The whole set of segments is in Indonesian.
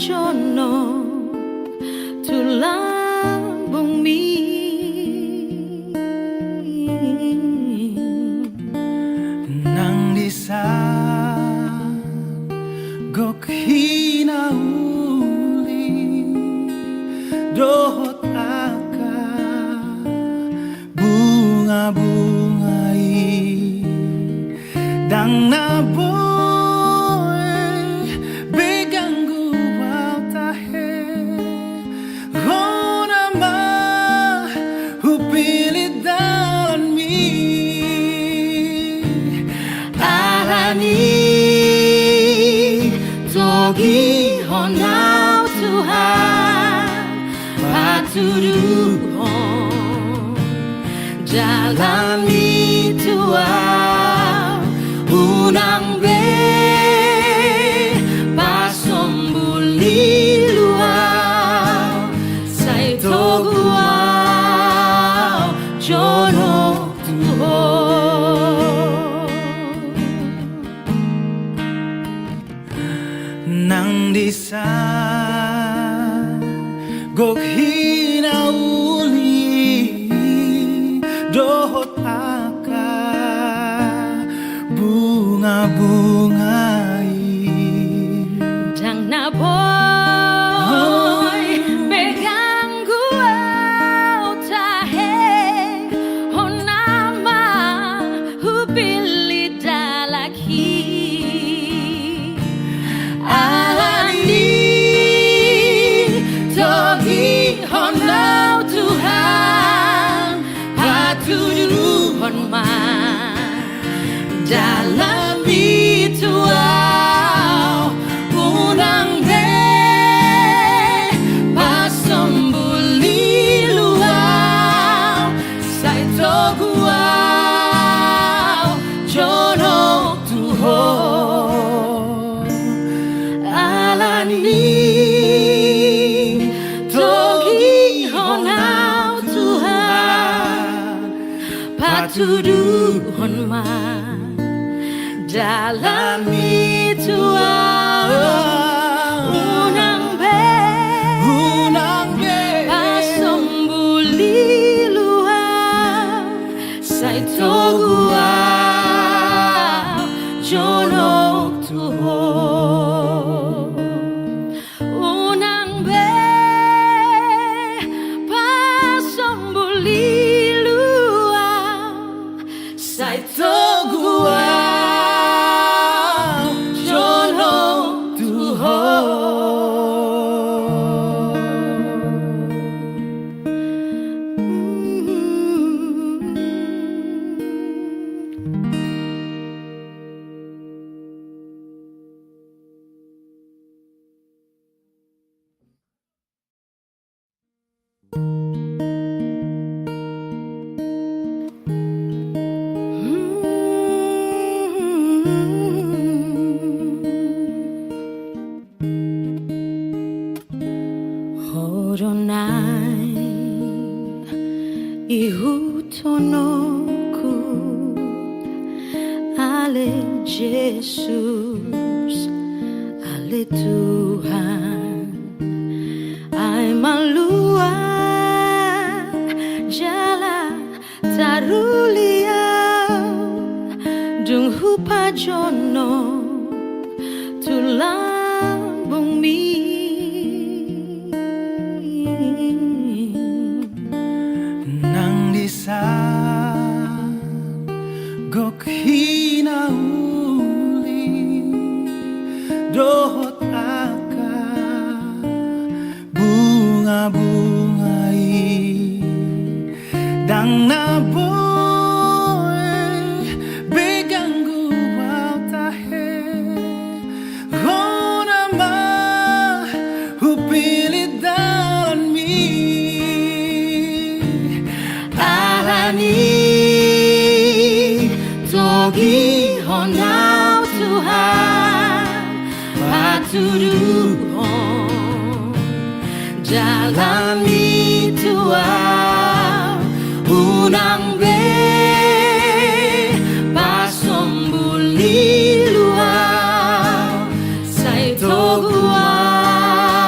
jono tulang bumi nang disa gok hinauli dohot aka bunga-bungai dang naboy begang guwaw tahe hona ma hupilit dalan mi arani togi honau Tuhan patuduhon jalani Tuhan unang be pasombuli luau sai toguau jono Tuhan nang disa gok hinauli dohot aka bunga-bungai dang naboy begang guau tahe honama hupili dalaki alani togi honau Tuhan patuduhon ma dalam bituau unang be pasombuli luau sai toguau jono Tuhan alani togi honau Tuhan patuduhon ma dalam bituau unang be pasombuli luau sai toguau jono Tuhan unang be pasombuli luau sai toguau Horonai ihutonoku ale Jesus ale Tuhan ai malua jala taruliau dung hupa jono tulang bumi nang disa gok hinauli dohot aka bunga-bungai dang naboy begang guwaw tahe hona ma hupilit dalan mi alani togi honau Tuhan patuduhon jalani Tuhan unang be pasombuli luau sai toguau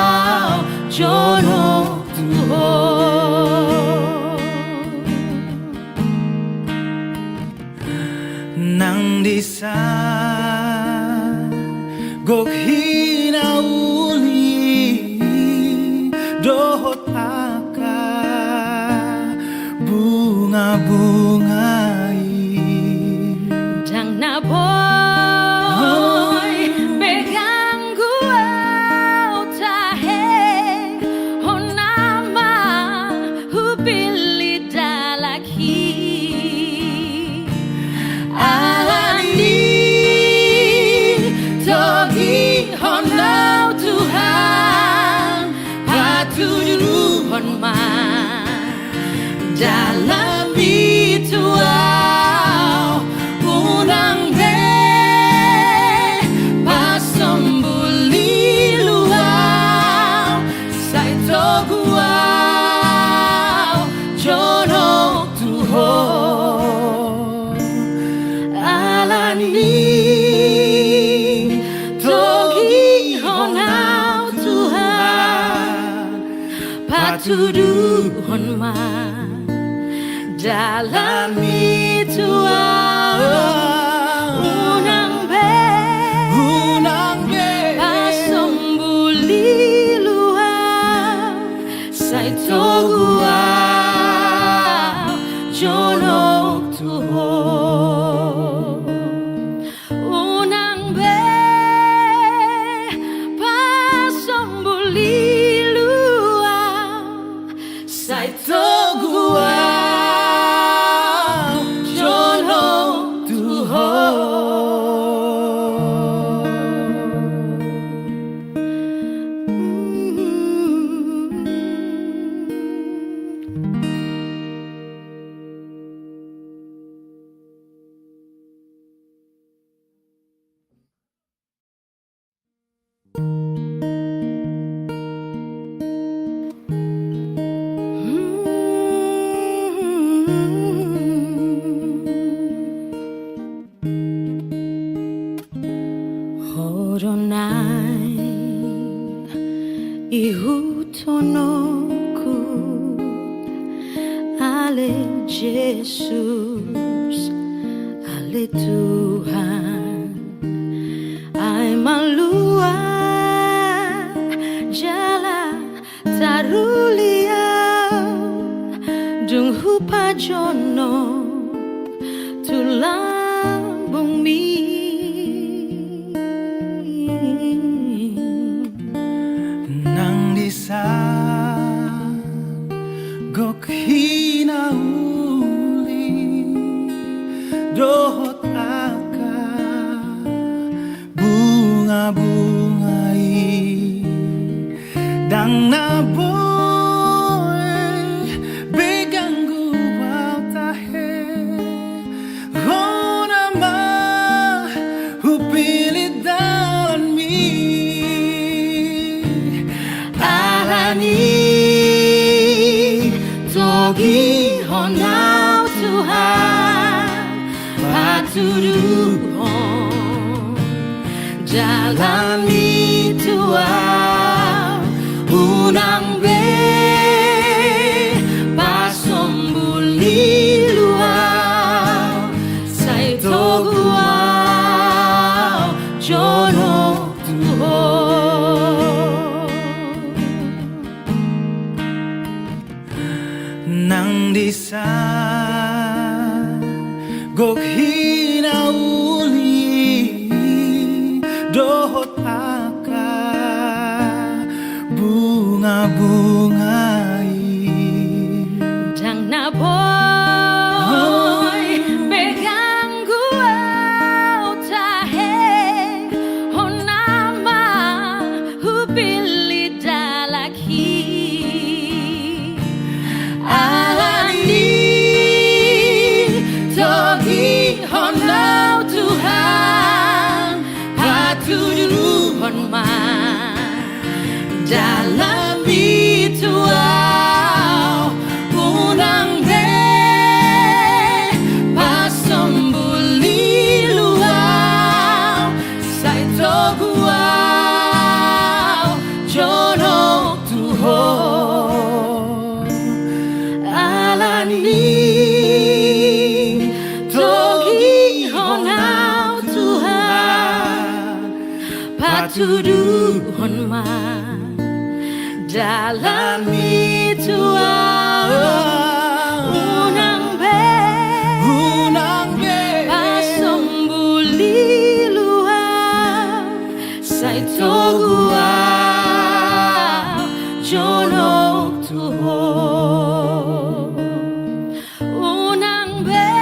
patuduhon ma dalam itu unang be pasombuli luar saito gua jonok tuho unang be pasombuli luar saito gua jonok tuho. Horonai ihutonoku ale Jesus ale Tuhan ai malua jala taruliau dung hupa jono tulang bumi nang disa gok hinauli dohot aka bunga-bungai dang naboy beganggu tahe hona ma hupilit dalan mi alani togi honau Tuhan patuduhon dalam itu unang be pasombuli luar saito gua jonok tuho nang disa gok hinauli dohot aka bunga-bungai dang naboy beganggu tahe honama hupili dalaki alani togi honau Tuhan patuduhon ma dalam itu unang be pasombuli luar saito gua jonok tuho alani togi honau Tuhan patuduhon ma dalam itu unang be pasombuli luar saito gua jonok tuho unang be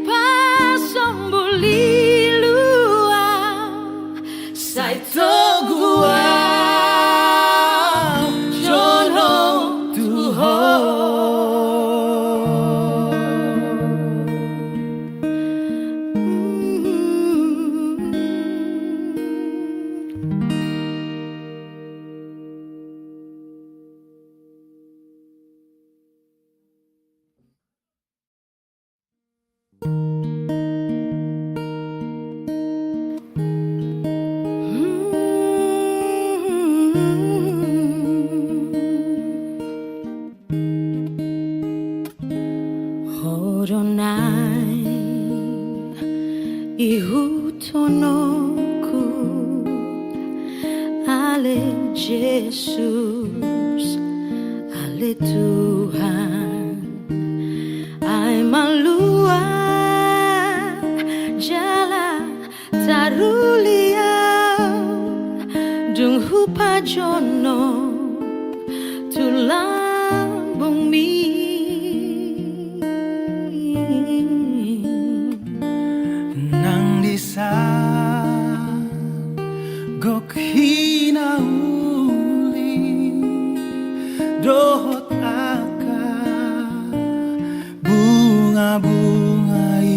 pasombuli luar saito gua jonok tuho. Ale Jesus, ale Tuhan, ay maluwag jala taruliaw dung hupajono tulang bumi nang disa gok hinauli dohot aka bunga-bungai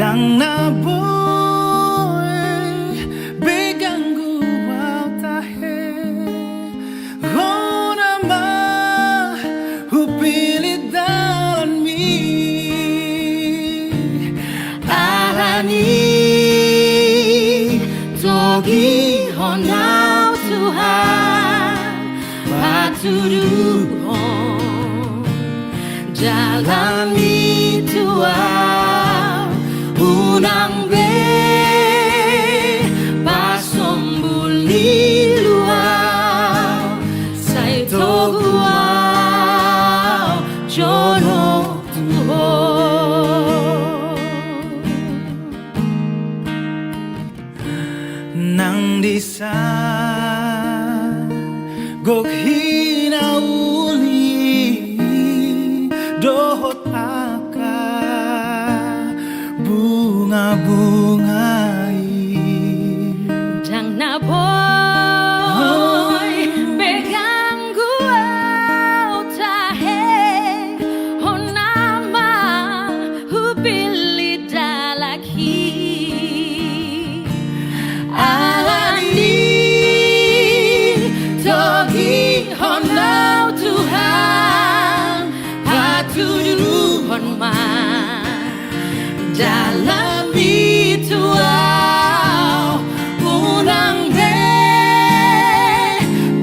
dang naboy begang guwaw tahe hona ma hupilit dalan mi arani togi honau Tuhan patuduhon jalani tuau unang be pasombuli luau sai toguau jono tuhon nang disa gok hinauli dohot aka bunga-bungai dang naboy begang guau tahe honama hupili dalaki alani togi honau Tuhan patuduhon ma dalam bituau unang be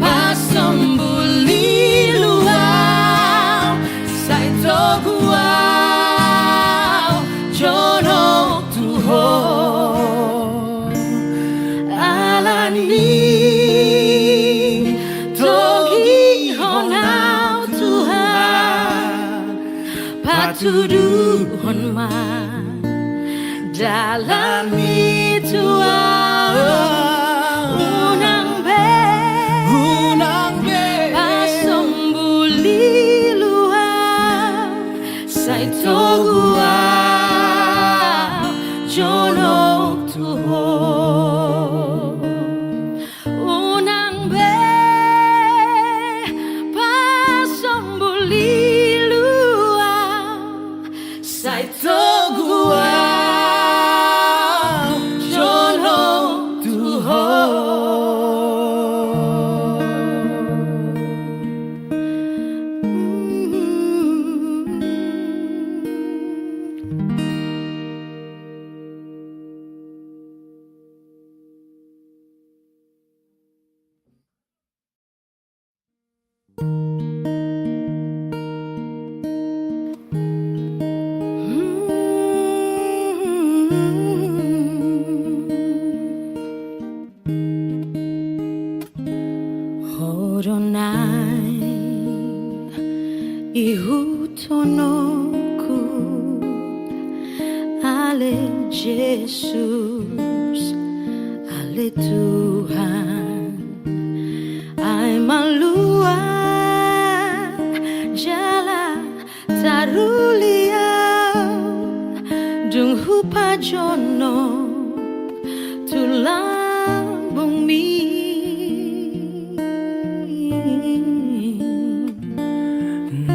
pasombuli luau sai toguau jono tuhon alani togi honau Tuhan patuduhon ma dalam bituau unang be pasombuli luau sai toguau jono tuhon unang be pasombuli luau sai toguau Horonai ihutonoku ale Jesus ale Tuhan ay maluwag jala taruliaw dung hupajono tulang bumi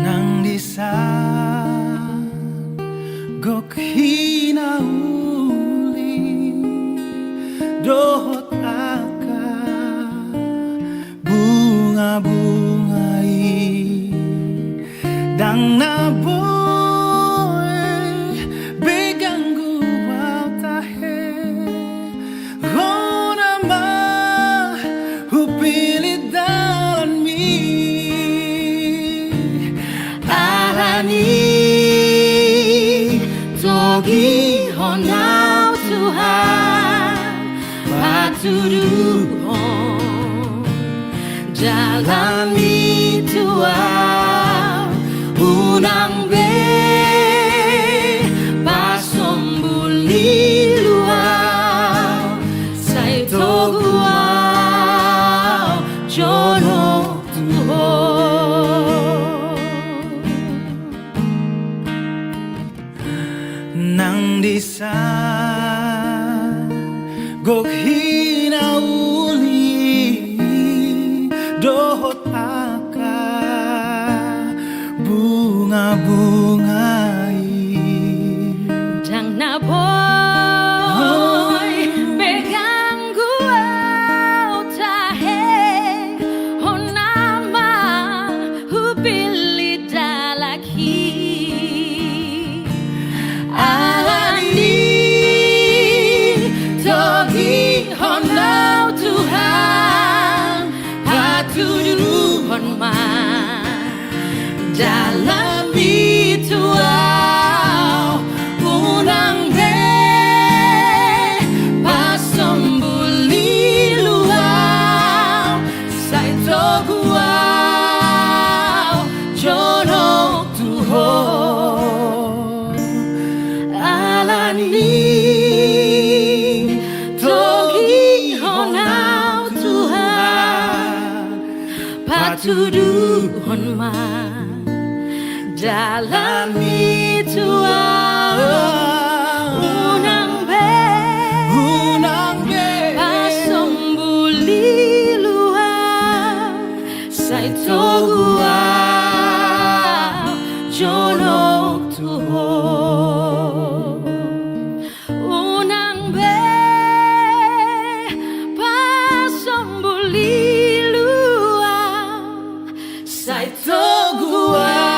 nang disa gok hinauli dohot aka bunga-bungai dang naboy begang guwaw tahe hona ma hupilit dalan mi arani togi honau Tuhan patuduhon Tuhan jalani Tuhan unang be pasombuli luau sai toguau jono Tuhan nang disa gok hinauli dohot aka bunga-bungai Jang na boy pegang gua tahe honama hupili dalaki alani togi honau Tuhan patudu honma dalam bituau unang be pasombuli luau sai toguau jono Tuhan alani togi honau Tuhan patudu honma dalam bituau unang be pasombuli luau sai toguau jono Tuhan unang be pasombuli luau sai toguau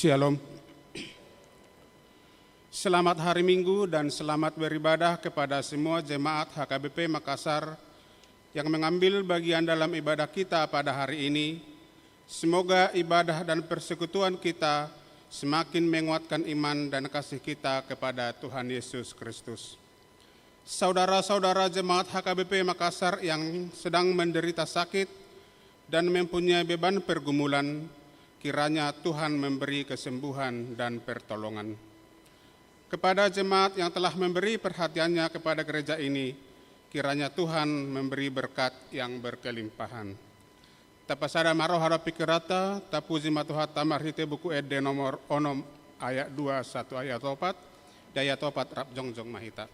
Shalom. Selamat hari Minggu dan selamat beribadah kepada semua jemaat HKBP Makassar yang mengambil bagian dalam ibadah kita pada hari ini. Semoga ibadah dan persekutuan kita semakin menguatkan iman dan kasih kita kepada Tuhan Yesus Kristus. Saudara-saudara jemaat HKBP Makassar yang sedang menderita sakit dan mempunyai beban pergumulan, kiranya Tuhan memberi kesembuhan dan pertolongan. Kepada jemaat yang telah memberi perhatiannya kepada gereja ini, kiranya Tuhan memberi berkat yang berkelimpahan. Tapasada maro harap pikirata, tapuji matuhat tamarhite buku ede nomor onom ayat 2, 1 ayat 4, daya topat rap jongjong mahita.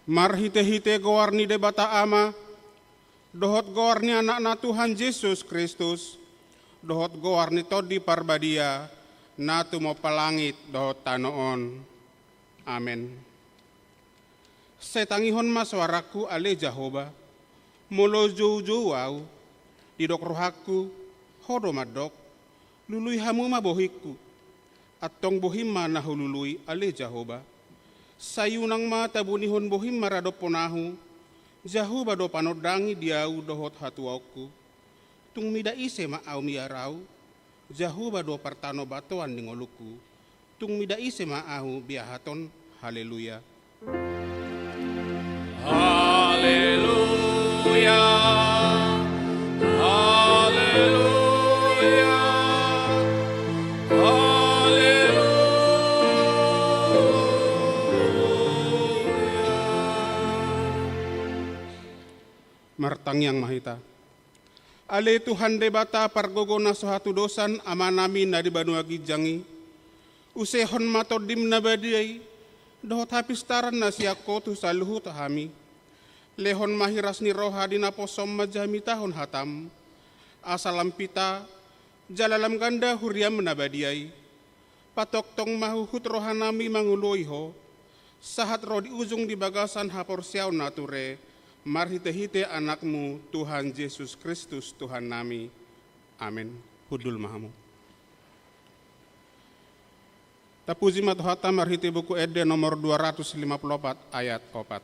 Marhite-hite goarni de bata ama, dohot goarni anak-na Tuhan Yesus Kristus, dohot goarni todi parbadia, natu mo palangit dohot tanoon. Amen. Setangihon maswaraku ale Jahoba, molo jou-jou au, didok rohaku, hodo madok, lului hamu mabohiku, atong bohim manahulului ale Jahoba. Sayunang mata bunihon bohim marado ponahu, Jahoba do panodangi diau dohot hatuauku, tung mida ise maau miarau, Jahoba do partano batoan ningoluku, tung mida ise maahu biahaton, haleluya. Haleluya, haleluya, haleluya. Martang yang mahita. Ale Tuhan de bata pargogona sohatu dosan amanami na di banua gijangi. Usehon matodim na badiai, dohot hapistaran na siya kotu saluhu tahami. Lehon mahiras ni roha di naposom majami tahun hatam. Asalam pita, jalalam ganda huriam na badiai. Patok tong mahuhut rohanami manguloiho. Sahat roh di ujung di bagasan hapor siaw nature. Marhite-hite anakmu Tuhan Yesus Kristus Tuhan nami. Amin. Hudul mahamu. Tapuji matuhata marhite buku Ede nomor 254 ayat 4.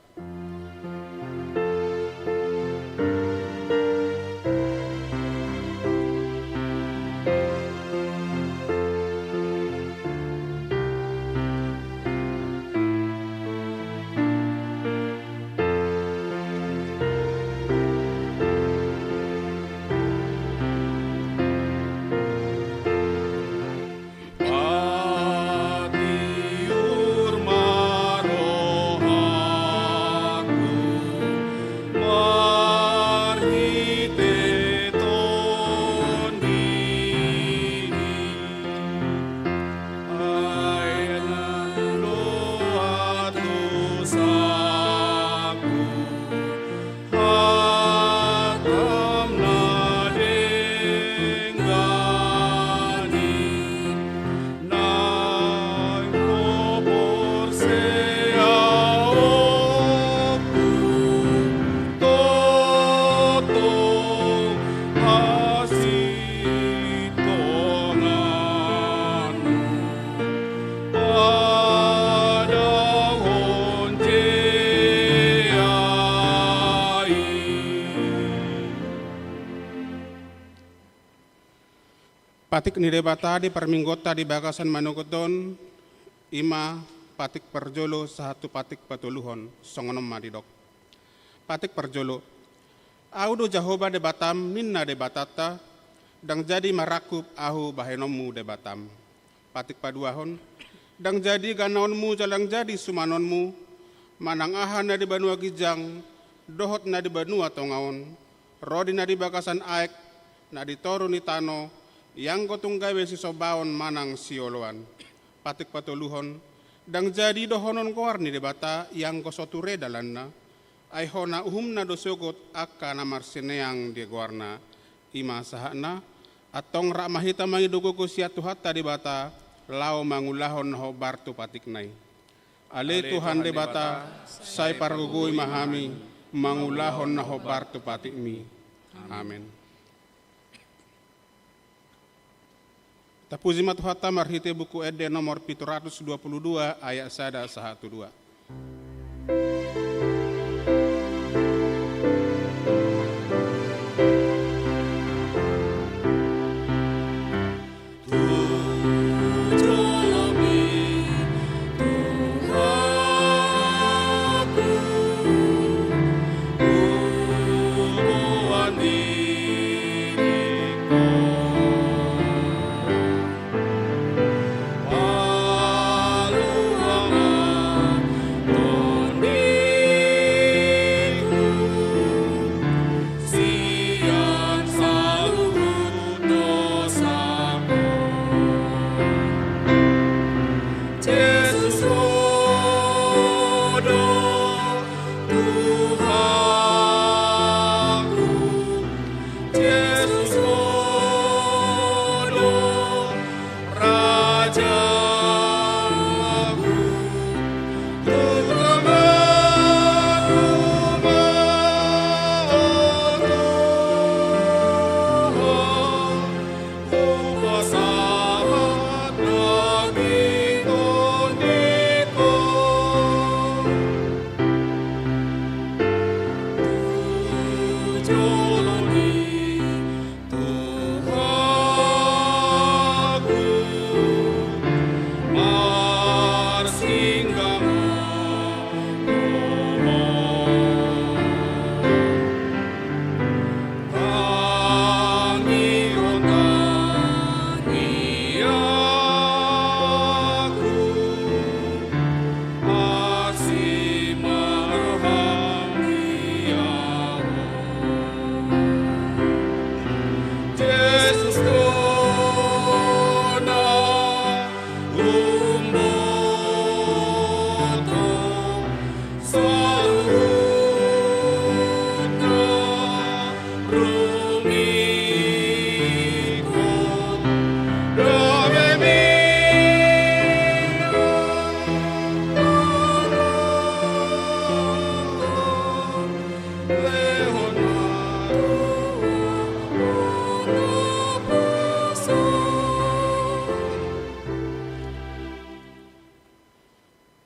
Patik ni debata di perminggota di bagasan manugodon, ima patik perjolo satu patik patuluhon, songonom madidok. Patik perjolo, audo Jahoba debatam minna debatata, dang jadi marakup ahu bahenomu debatam. Patik paduahon, dang jadi ganaonmu jalang jadi sumanonmu, manang ahan na di banua gijang, dohot na di banua tongaon, rodi na di bagasan aek, na di toru ni tano, yang gotong gawe si sobaon manang sioloan. Patik patuluhon, dang jadi dohonon koar ni debata yang kosoture dalanna ai hona uhumna dosogot akka namar seneang dia guarna ima sahana atong rak mahita mangi dogo ko sia tuhatta debata lao mangulahon ho bartu patiknai ale Tuhan debata sai pargugui mahami mangulahon na ho bartu patikmi amen. Tapuji matuhata marhite buku Ede nomor 722 ayat 1-2.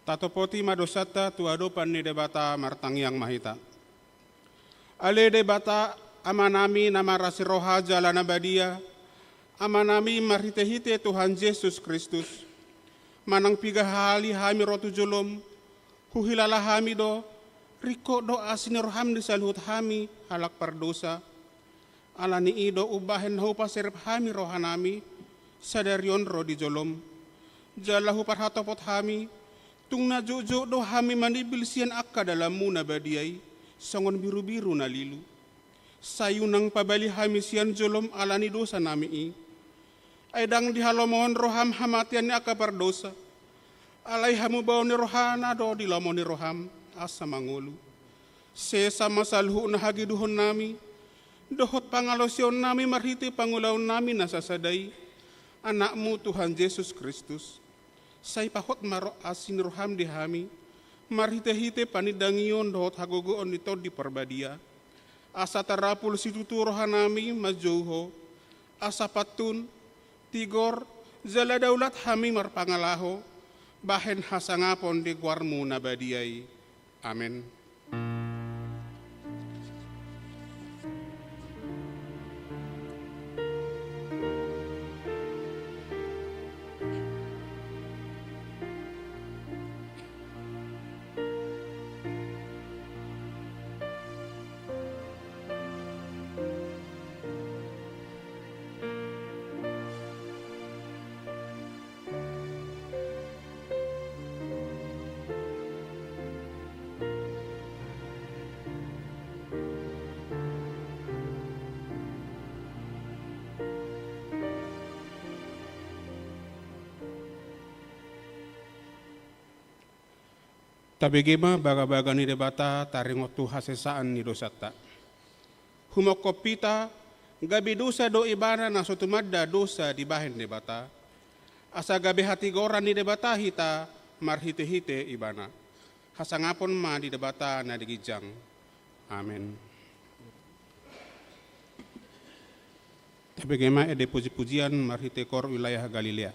Tatopoti madosata tuadopan ni debata martang yang mahita. Ale debata amanami nama rasiroha jalan abadia, amanami marhite-hite Tuhan Yesus Kristus. Manang piga hali hami rotu jolom, huhilala hami do, riko do asinirham di saluhut hami halak pardosa. Alani ido ubahen hupa serep hami rohanami, sadarion ro di jolom. Jalahu parhatopot hami, tung na jojo do hami manibil sian akka dalam muna badiay, songon biru-biru na lilu. Sayunang pabali hami sian jolom alani dosa nami i. Aydang dihalomohon roham hamatian ni akka pardosa. Alay hamu bau ni rohana do dilamo ni roham asa mangulu. Sesa masalhu na hagiduhon nami, dohot pangalosyon nami marhiti pangulaw nami nasasaday, anakmu Tuhan Yesus Kristus. Say pahot maro asin roham di hami, marhite-hite panidangion dohot hagogoon nito di perbadia. Asa tarapul situtu rohanami majouho, asa patun, tigor, jala daulat hami marpangalaho, bahen hasangapon di guarmu nabadiay. Amen. Tabegema baga-baga ni debata taringotu hasesaan ni dosata. Humokopita gabi dosa do ibana na sotumadda dosa di bahin debata. Asa gabi hati goran ni debata hita marhite-hite ibana. Hasangapon ma di debata na digijang. Amin. Tabegema ede puji-pujian marhite kor wilayah Galilea.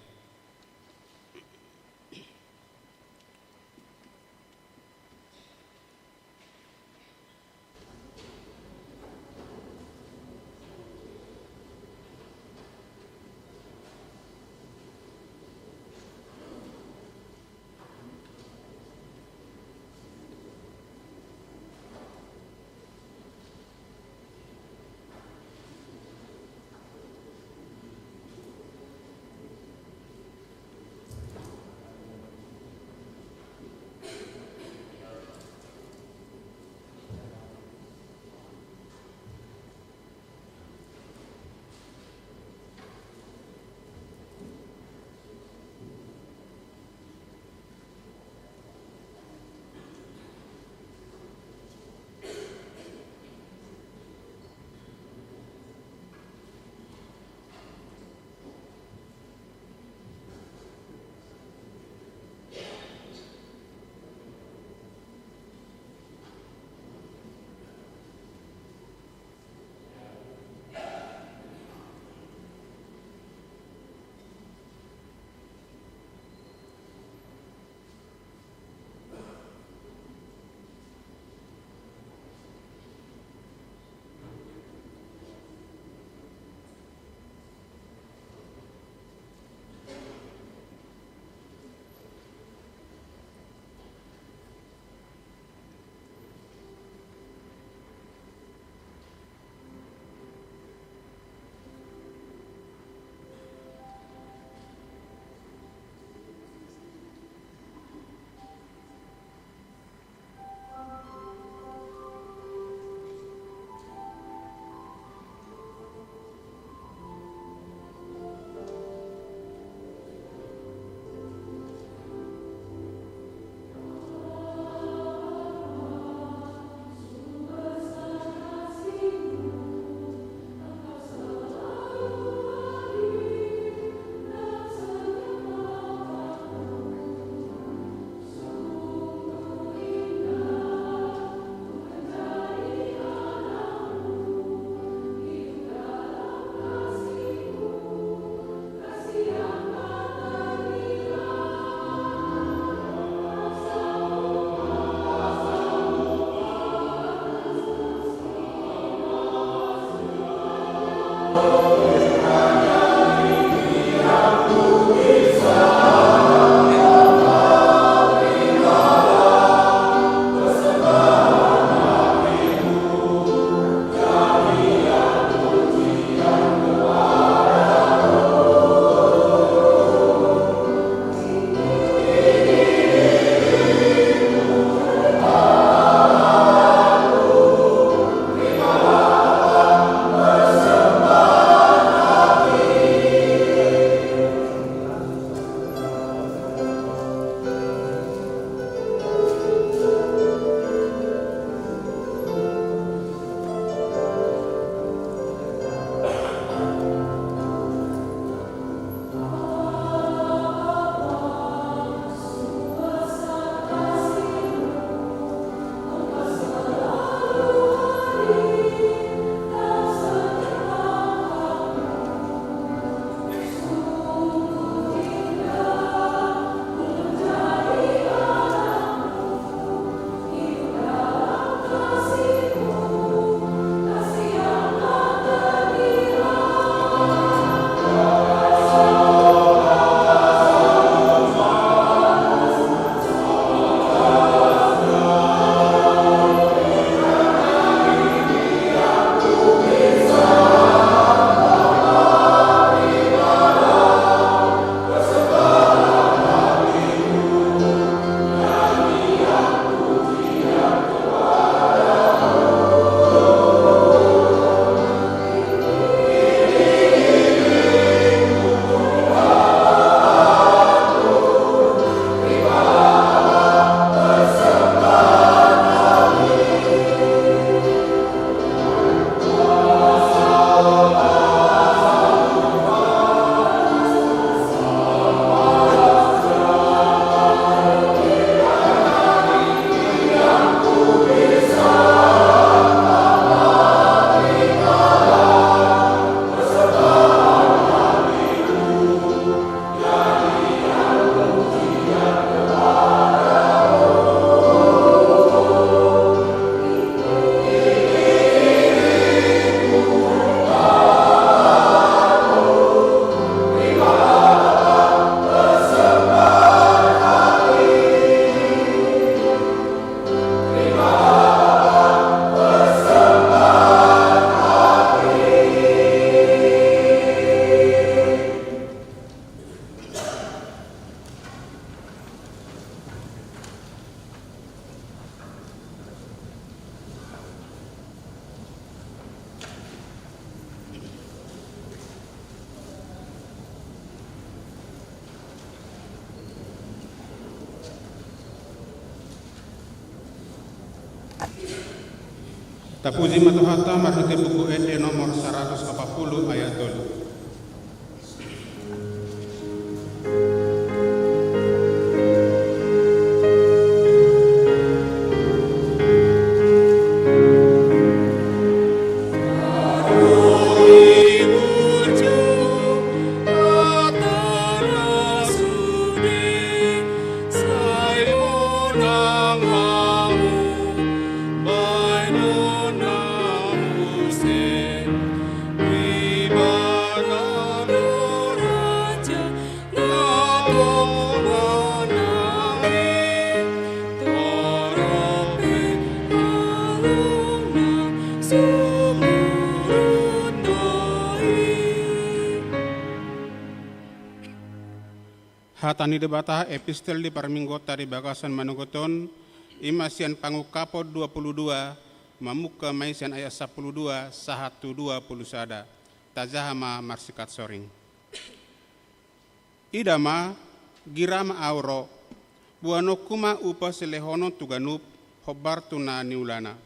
Tapuji matuhata marhiti buku ED nomor 140 ayat 2. Hatani debata epistel di parminggota di bagasan manugoton imasian pangukapo 22 mamuka maisian ayat 12 sahatu 20 sada tajahama marsikat soring idama girama auro buano kuma upa selehono tuganup hobar tuna niulana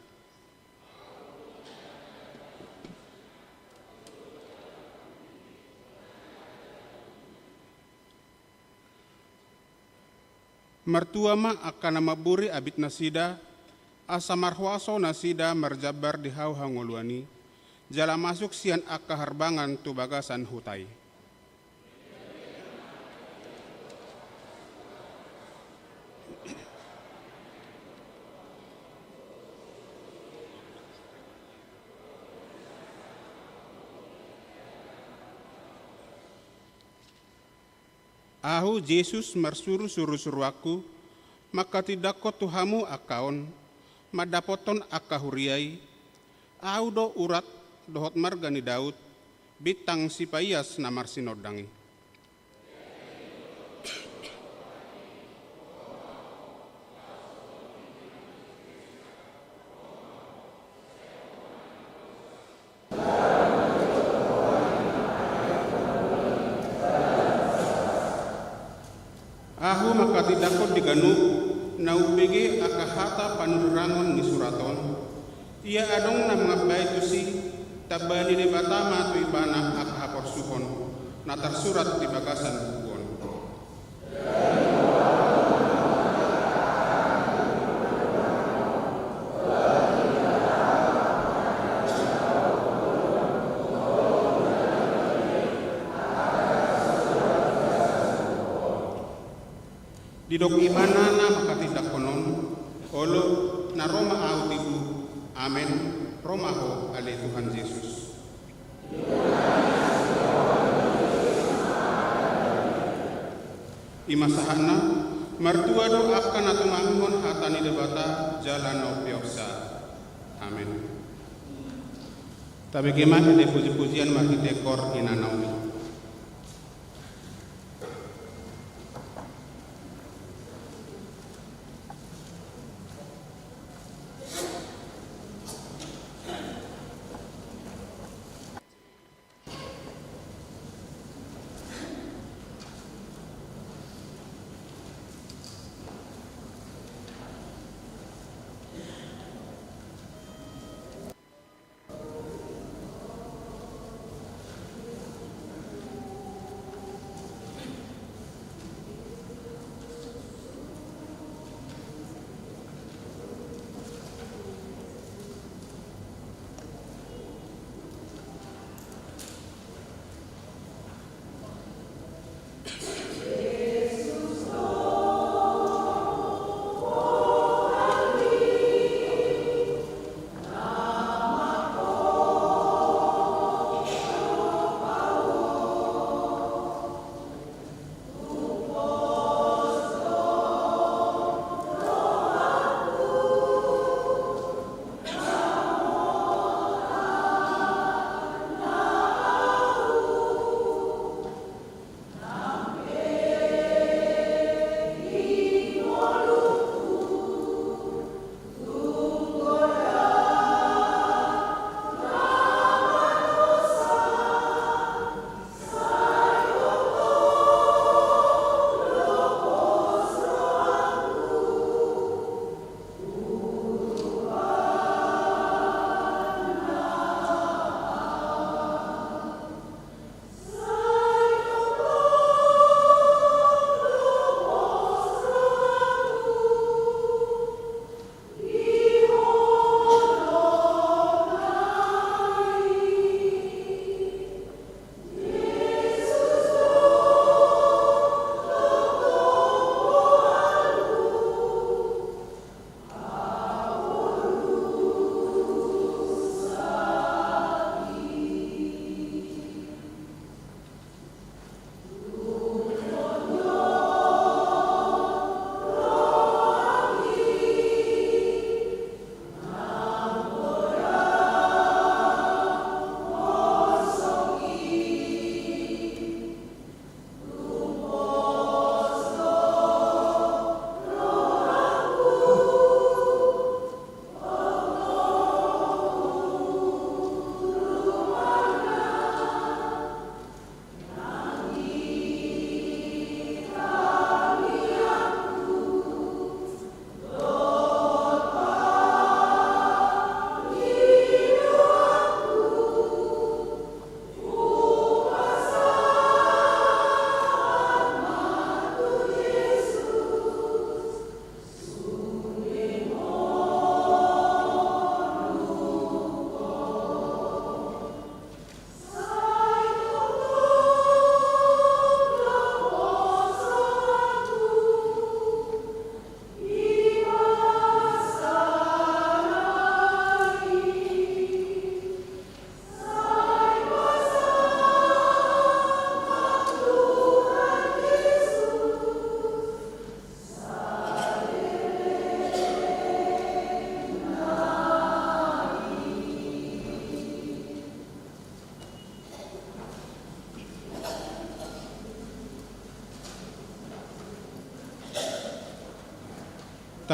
mertua ma akan maburi abit nasida asa marhuaso nasida merjabar di hau hangoluani jala masuk sian akka harbangan tu bagasan hutai Ahu Yesus mersuru-suru aku, maka tidak ko tuhamu akaon, madapoton akahuriai, ahu do urat dohot margani Daud, bitang sipayas namar sinodangi. Ahu maka tidak ko diganu naubege akahata panurangon ni suraton ia adong na mga bayi si tabani ni batama tu ibana akahapor suhon natar surat di bagasan bukuan Didok imana na maka tidak konon olo na Roma au tibu amen Roma ho ale Tuhan Yesus imasahana mertua do akan atau mangun hatani debata jalan pioksa amen tapi gimana de puji-pujian maki dekor inanaumi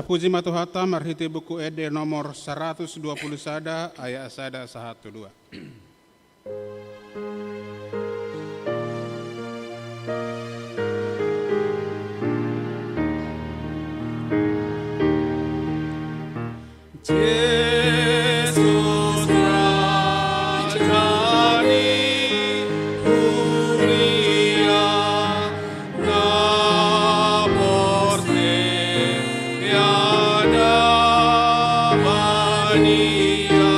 Tapuji matuhata marhiti buku ede nomor 120 sada ayat sada 1-2. Yesus Rajani Huria Naporte Yada Bania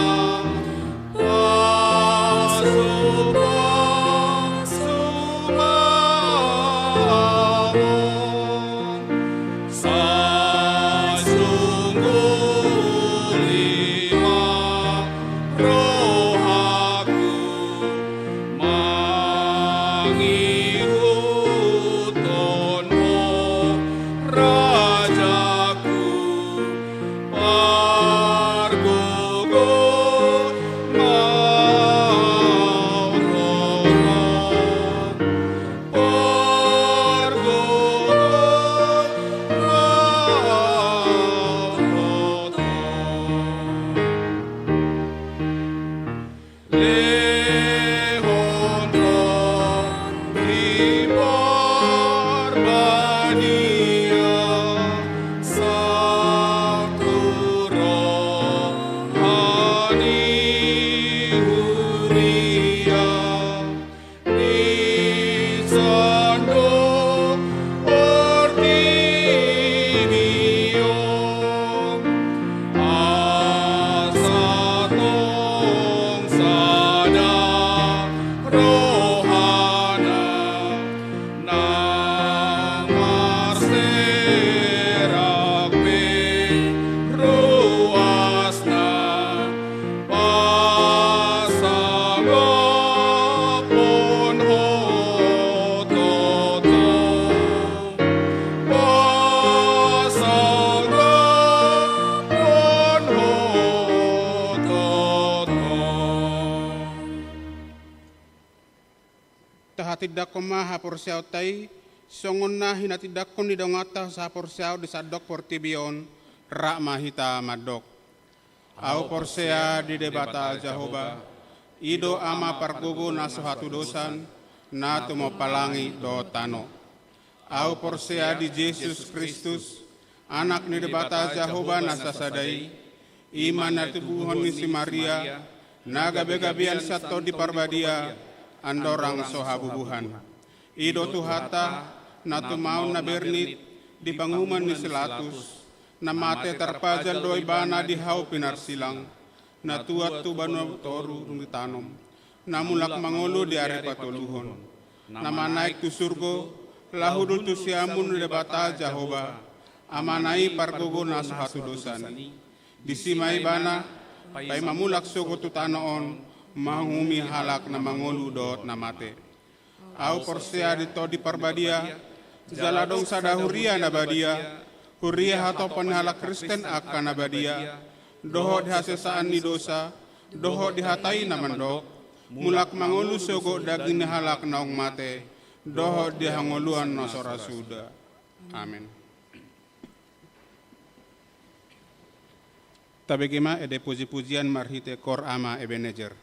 Pasupa Sumawon Sasungguh lima rohaku mangihutonmu rajaku pargogo mauroro Tahatidak koma hapursiaw tay songon na hinatidak kon didongata sa hapursiaw di sadok portibion ra mahita madok. Au porsea di debata Jahoba ido ama pargugo na suhatu dosan na tumopalangi do tano. Au porsea di Yesus Kristus anak ni debata Jahoba na sasadai iman na tubuhon ni si Maria na gabi-gabian sato di parbadia andorang sohabubuhan. Ido tuhata na tumaon na bernit di banguman ni Silatus na mate tarpajan doi bana di hau pinarsilang na tuat tu banu toru rumitanom na mulak mangolo di are patuluhon na manaik tu surgo lahudul tu siamun debata Jahoba amanai pargogo na suhatu dosan disimai bana pai mamulak sogo tu tanoon mahumi halak na mangolu dot na mate. Au porsea dito di parbadia, jaladong sada huria na badia, huria hato panhalak Kristen akan na badia, doho dihasesaan ni dosa, doho dihatai na mandok, mulak mangolu sogo daging na halak naong mate, doho dihangoluan no sorasuda. Amin. Tabegima ede puji-pujian marhite kor ama Ebenezer.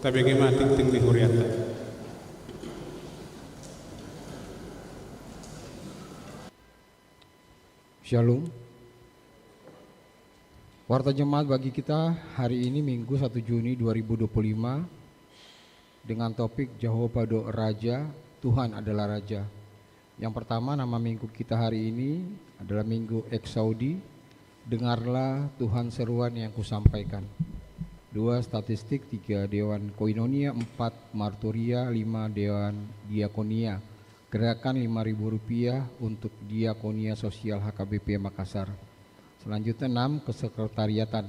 Tapi bagaimana ting-ting di huriata. Shalom. Warta jemaat bagi kita hari ini Minggu 1 Juni 2025 dengan topik Jehovah Do Raja, Tuhan adalah Raja. Yang pertama, nama minggu kita hari ini adalah Minggu Eksaudi. Dengarlah Tuhan seruan yang kusampaikan. 2 Statistik, 3 Dewan Koinonia, 4 Marturia, 5 Dewan Diakonia. Gerakan Rp5.000 untuk Diakonia Sosial HKBP Makassar. Selanjutnya 6 Kesekretariatan.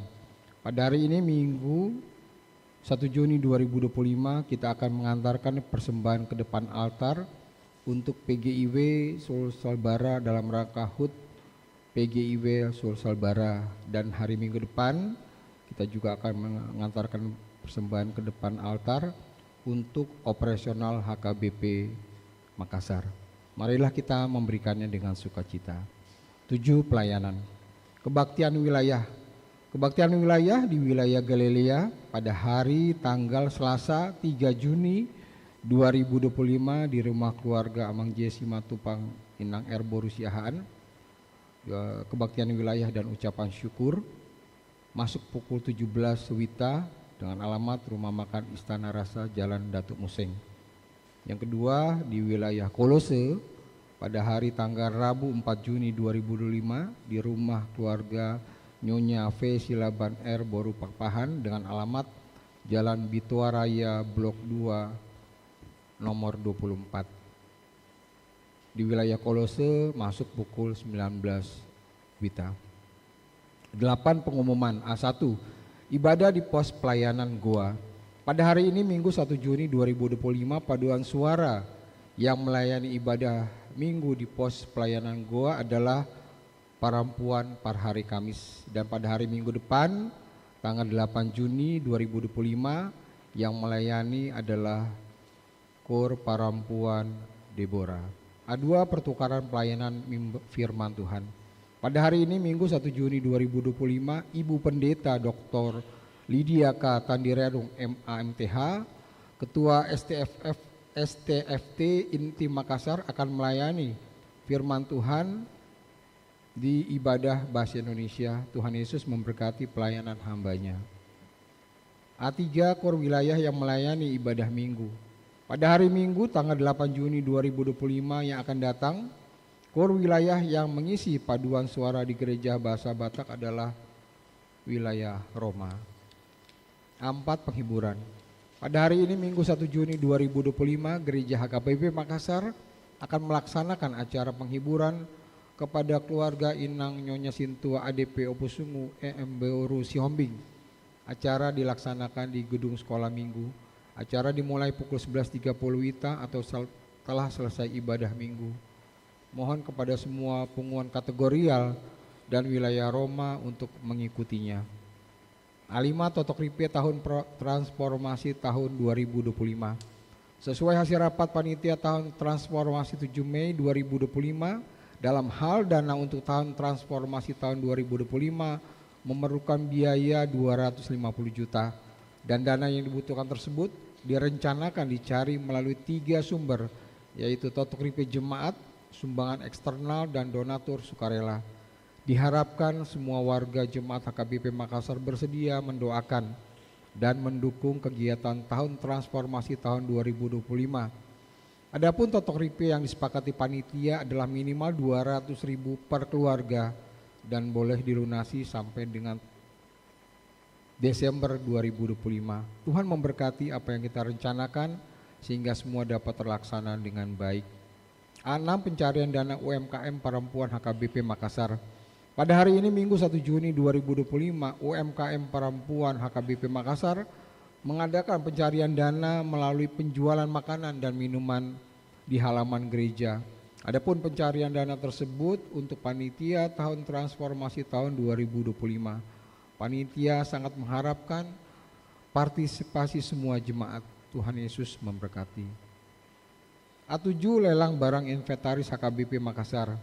Pada hari ini Minggu 1 Juni 2025 kita akan mengantarkan persembahan ke depan altar untuk PGIW Sulselbara dalam rangka HUT PGIW Sulselbara, dan hari Minggu depan kita juga akan mengantarkan persembahan ke depan altar untuk operasional HKBP Makassar. Marilah kita memberikannya dengan sukacita. 7 Pelayanan. Kebaktian wilayah. Kebaktian wilayah di wilayah Galilea pada hari tanggal Selasa 3 Juni 2025 di rumah keluarga Amang Jesi Matupang Inang Erbo Rusiahaan. Kebaktian wilayah dan ucapan syukur masuk pukul 17 Wita dengan alamat Rumah Makan Istana Rasa Jalan Datuk Museng. Yang kedua di wilayah Kolose pada hari tanggal Rabu 4 Juni 2025 di rumah keluarga Nyonya V Silaban R Boru Pakpahan dengan alamat Jalan Bitua Raya Blok 2 nomor 24. Di wilayah Kolose masuk pukul 19 Wita. 8 Pengumuman. A1 Ibadah di pos pelayanan Goa. Pada hari ini Minggu 1 Juni 2025 paduan suara yang melayani ibadah Minggu di pos pelayanan Goa adalah Parampuan per hari Kamis, dan pada hari Minggu depan tanggal 8 Juni 2025 yang melayani adalah Kor Parampuan Deborah. A2 Pertukaran pelayanan firman Tuhan. Pada hari ini Minggu 1 Juni 2025 Ibu Pendeta Dr. Lydia K. Tandirerung MAMTH, Ketua STFT Inti Makassar akan melayani firman Tuhan di ibadah bahasa Indonesia. Tuhan Yesus memberkati pelayanan hambanya. A3 Kor wilayah yang melayani ibadah Minggu. Pada hari Minggu tanggal 8 Juni 2025 yang akan datang, Kor wilayah yang mengisi paduan suara di gereja bahasa Batak adalah wilayah Roma. A4 Penghiburan. Pada hari ini Minggu 1 Juni 2025 gereja HKBP Makassar akan melaksanakan acara penghiburan kepada keluarga Inang Nyonya Sintua ADP Opusungu EMBORU Sihombing. Acara dilaksanakan di gedung sekolah Minggu. Acara dimulai pukul 11.30 Wita atau setelah selesai ibadah Minggu. Mohon kepada semua punguan kategorial dan wilayah Roma untuk mengikutinya. A5 Totok Ripe tahun transformasi tahun 2025. Sesuai hasil rapat panitia tahun transformasi 7 Mei 2025, dalam hal dana untuk tahun transformasi tahun 2025 memerlukan biaya 250 juta dan dana yang dibutuhkan tersebut direncanakan dicari melalui 3 sumber, yaitu Totok Ripe Jemaat, sumbangan eksternal, dan donatur sukarela. Diharapkan semua warga jemaat HKBP Makassar bersedia mendoakan dan mendukung kegiatan tahun transformasi tahun 2025. Adapun Totok Ripe yang disepakati panitia adalah minimal 200.000 per keluarga dan boleh dilunasi sampai dengan Desember 2025. Tuhan memberkati apa yang kita rencanakan sehingga semua dapat terlaksana dengan baik. A6 Pencarian dana UMKM Perempuan HKBP Makassar. Pada hari ini Minggu 1 Juni 2025 UMKM Perempuan HKBP Makassar mengadakan pencarian dana melalui penjualan makanan dan minuman di halaman gereja. Adapun pencarian dana tersebut untuk panitia tahun transformasi tahun 2025. Panitia sangat mengharapkan partisipasi semua jemaat. Tuhan Yesus memberkati. A7 Lelang barang inventaris HKBP Makassar.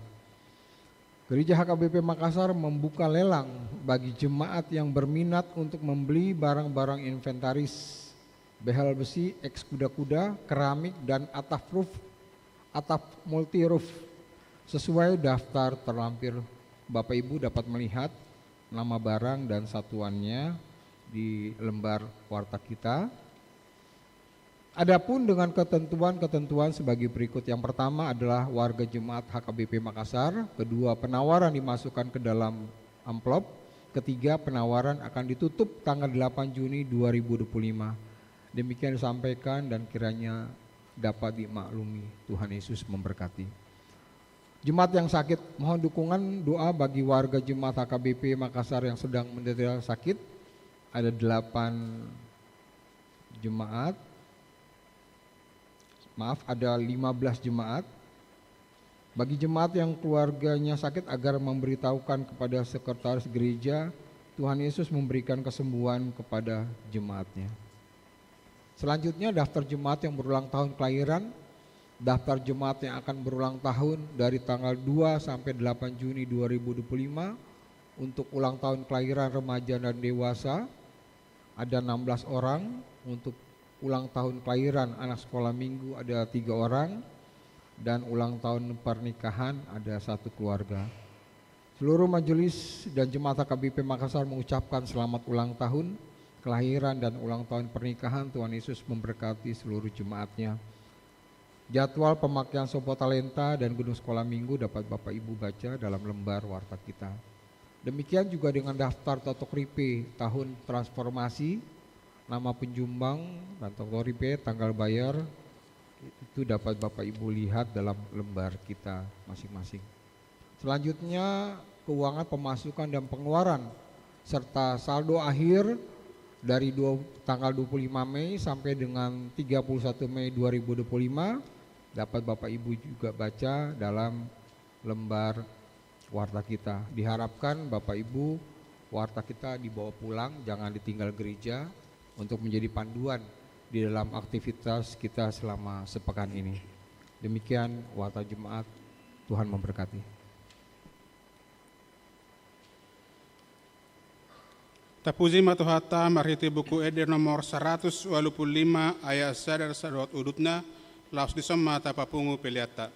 Gereja HKBP Makassar membuka lelang bagi jemaat yang berminat untuk membeli barang-barang inventaris behel besi, eks kuda-kuda, keramik, dan atap multi roof. Sesuai daftar terlampir, Bapak Ibu dapat melihat nama barang dan satuannya di lembar warta kita. Adapun dengan ketentuan-ketentuan sebagai berikut. Yang pertama adalah warga jemaat HKBP Makassar. Kedua, penawaran dimasukkan ke dalam amplop. Ketiga, penawaran akan ditutup tanggal 8 Juni 2025. Demikian disampaikan dan kiranya dapat dimaklumi. Tuhan Yesus memberkati. Jemaat yang sakit, mohon dukungan doa bagi warga jemaat HKBP Makassar yang sedang menderita sakit. Ada 8 jemaat. Ada 15 jemaat. Bagi jemaat yang keluarganya sakit agar memberitahukan kepada sekretaris gereja, Tuhan Yesus memberikan kesembuhan kepada jemaatnya. Selanjutnya daftar jemaat yang berulang tahun kelahiran. Daftar jemaat yang akan berulang tahun dari tanggal 2 sampai 8 Juni 2025 untuk ulang tahun kelahiran remaja dan dewasa ada 16 orang, untuk ulang tahun kelahiran anak sekolah minggu ada 3 orang, dan ulang tahun pernikahan ada 1 keluarga. Seluruh majelis dan jemaat HKBP Makassar mengucapkan selamat ulang tahun kelahiran dan ulang tahun pernikahan. Tuhan Yesus memberkati seluruh jemaatnya. Jadwal pemakaian Sopo Talenta dan Gunung Sekolah Minggu dapat Bapak Ibu baca dalam lembar warta kita. Demikian juga dengan daftar Totok-Ripe tahun transformasi, nama penjumbang dan Totok-Ripe, tanggal bayar, itu dapat Bapak Ibu lihat dalam lembar kita masing-masing. Selanjutnya keuangan pemasukan dan pengeluaran serta saldo akhir dari tanggal 25 Mei sampai dengan 31 Mei 2025 dapat Bapak Ibu juga baca dalam lembar warta kita. Diharapkan Bapak Ibu warta kita dibawa pulang, jangan ditinggal gereja untuk menjadi panduan di dalam aktivitas kita selama sepekan ini. Demikian warta jemaat, Tuhan memberkati. Tapuji matuhata marhiti buku ede nomor 125 ayat sadar sadot udutna laos disoma tapapungu peliata.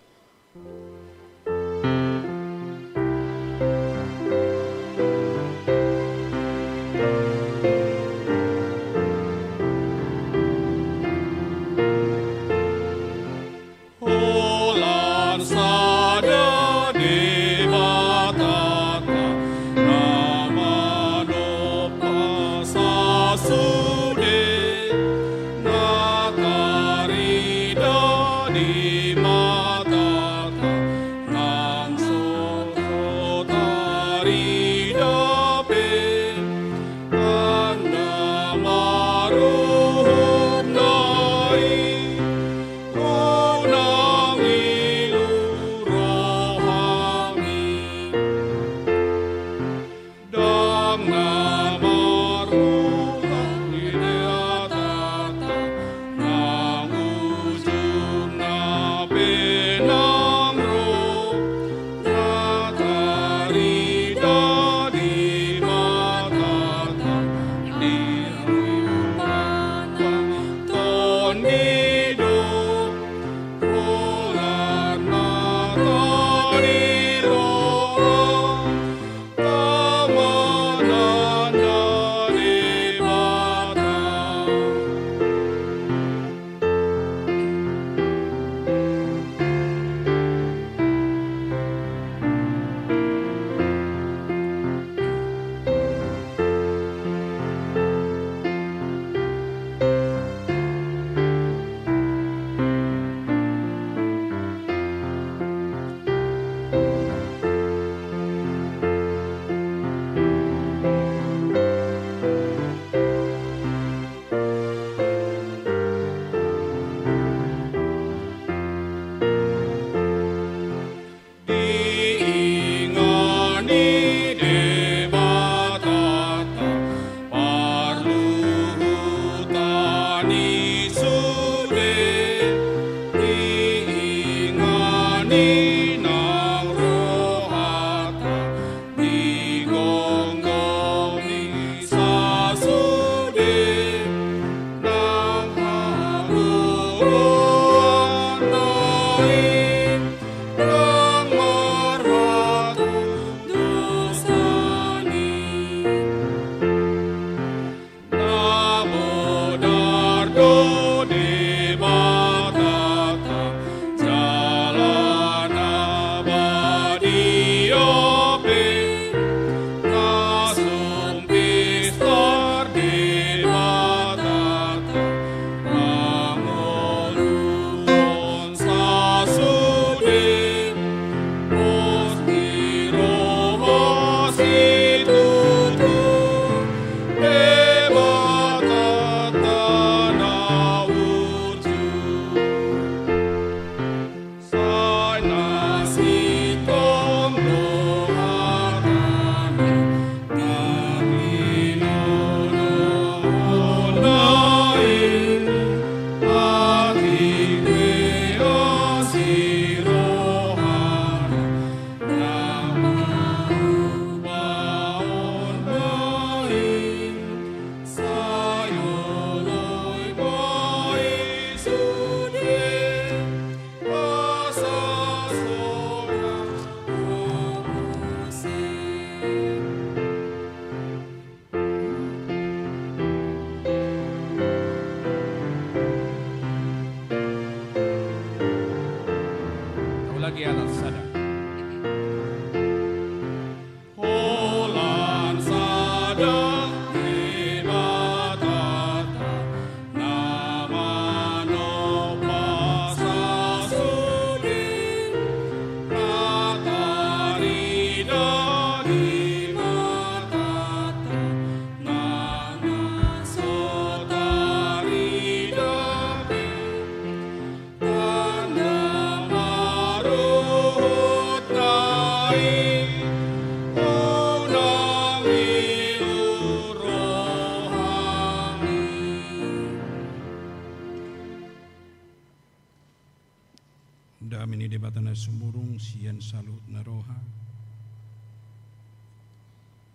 Kami ni debatana sumurung sian salut naroha.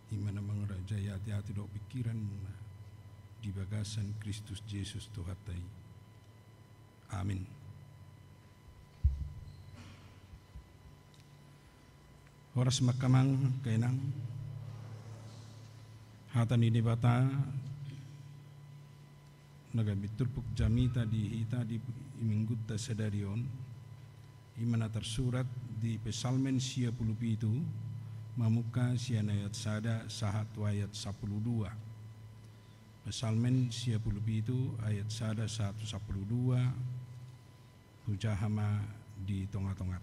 Imana mangeraja hati-hati dok pikiran di bagasan Kristus Yesus Tuhatai. Amin. Horas makamang kainang hatan ini bata nagabiturpuk jamita di hita di iminggutta sedarion imana tersurat di Pesalmen 10 itu mamuka sian ayat sada sahat ayat 12. Pesalmen 10 itu ayat sada 112 hujahama di tonga-tonga.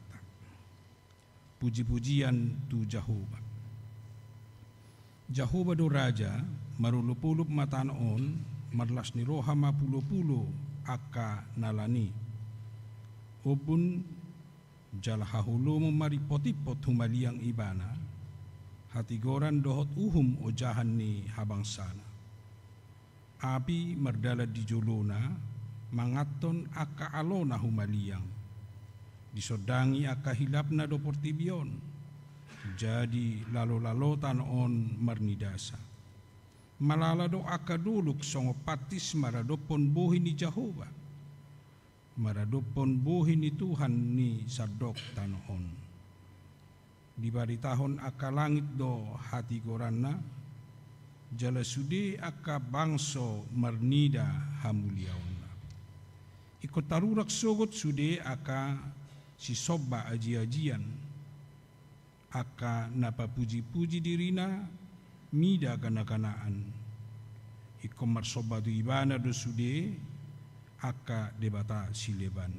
Puji-pujian tu Jehovah. Jehovah do raja marulupulup matanon marlas ni rohama pulo-pulo aka nalani. Obun jalahahulumu maripotipot humaliang ibana. Hatigoran dohot uhum o jahan ni habang sana. Api merdala di jolona mangaton aka alona humaliang. Disodangi aka hilapna do portibion. Jadi lalo-lalotan on marnidasa. Malalado aka duluk songopatis maradopon bohi ni Jehovah. Maradopon bohi ni Tuhan ni sadok tanon. Di baritahon aka langit do hati goranna. Jala sude aka bangso marnida hamuliaonna. Ikut tarurak sogot sude aka si soba aji-ajian aka napa puji-puji dirina mida kana-kanaan ikomar soba tu ibana do sude aka debata sileban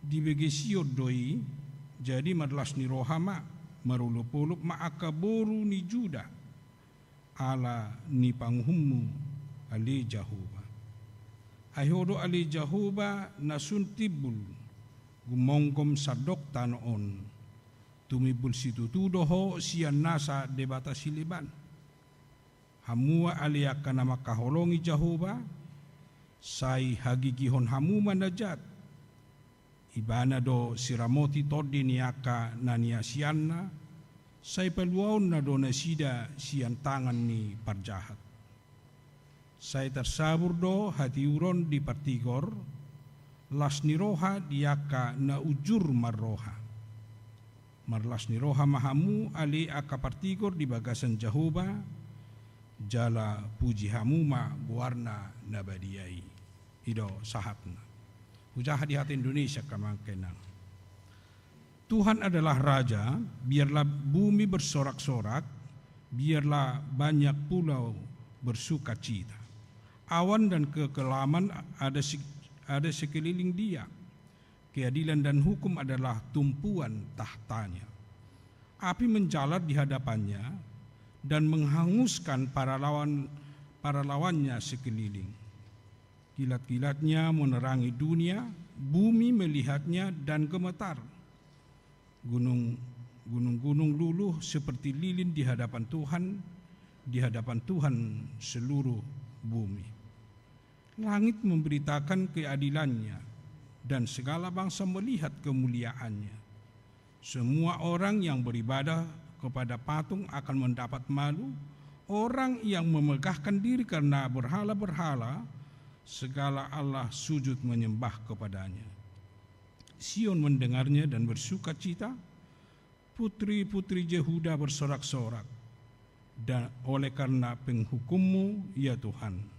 di begesio doi jadi madlas ni rohama marulupulup ma aka boru ni juda ala ni panghummu ali Jehovah ayodo ali Jehovah nasun tibul gumongkom sadok tanon tumibul situ tudoho sian nasa debata siliban hamua aliaka nama kaholongi Jehovah sai hagigihon hamuma najat ibana do siramoti todi niaka nania sianna sai peluaun na do nasida sian tangan ni parjahat sai tersabur do hati uron di partigor las niroha diaka na ujur marroha. Marlas niroha mahamu ali aka partigor di bagasan Jehovah jala puji hamuma buarna nabadiai. Ido sahatna. Hujah di hati Indonesia kamangkenang. Tuhan adalah Raja, biarlah bumi bersorak-sorak, biarlah banyak pulau bersuka cita. Awan dan kekelaman ada sekeliling dia. Keadilan dan hukum adalah tumpuan tahtanya. Api menjalar di hadapannya dan menghanguskan para lawannya sekeliling. Kilat-kilatnya menerangi dunia, bumi melihatnya dan gemetar. Gunung-gunung luluh seperti lilin di hadapan Tuhan seluruh bumi. Langit memberitakan keadilannya dan segala bangsa melihat kemuliaannya. Semua orang yang beribadah kepada patung akan mendapat malu. Orang yang memegahkan diri karena berhala-berhala, segala Allah sujud menyembah kepadanya. Sion mendengarnya dan bersuka cita. Putri-putri Yehuda bersorak-sorak. Dan oleh karena penghukummu, ya Tuhan.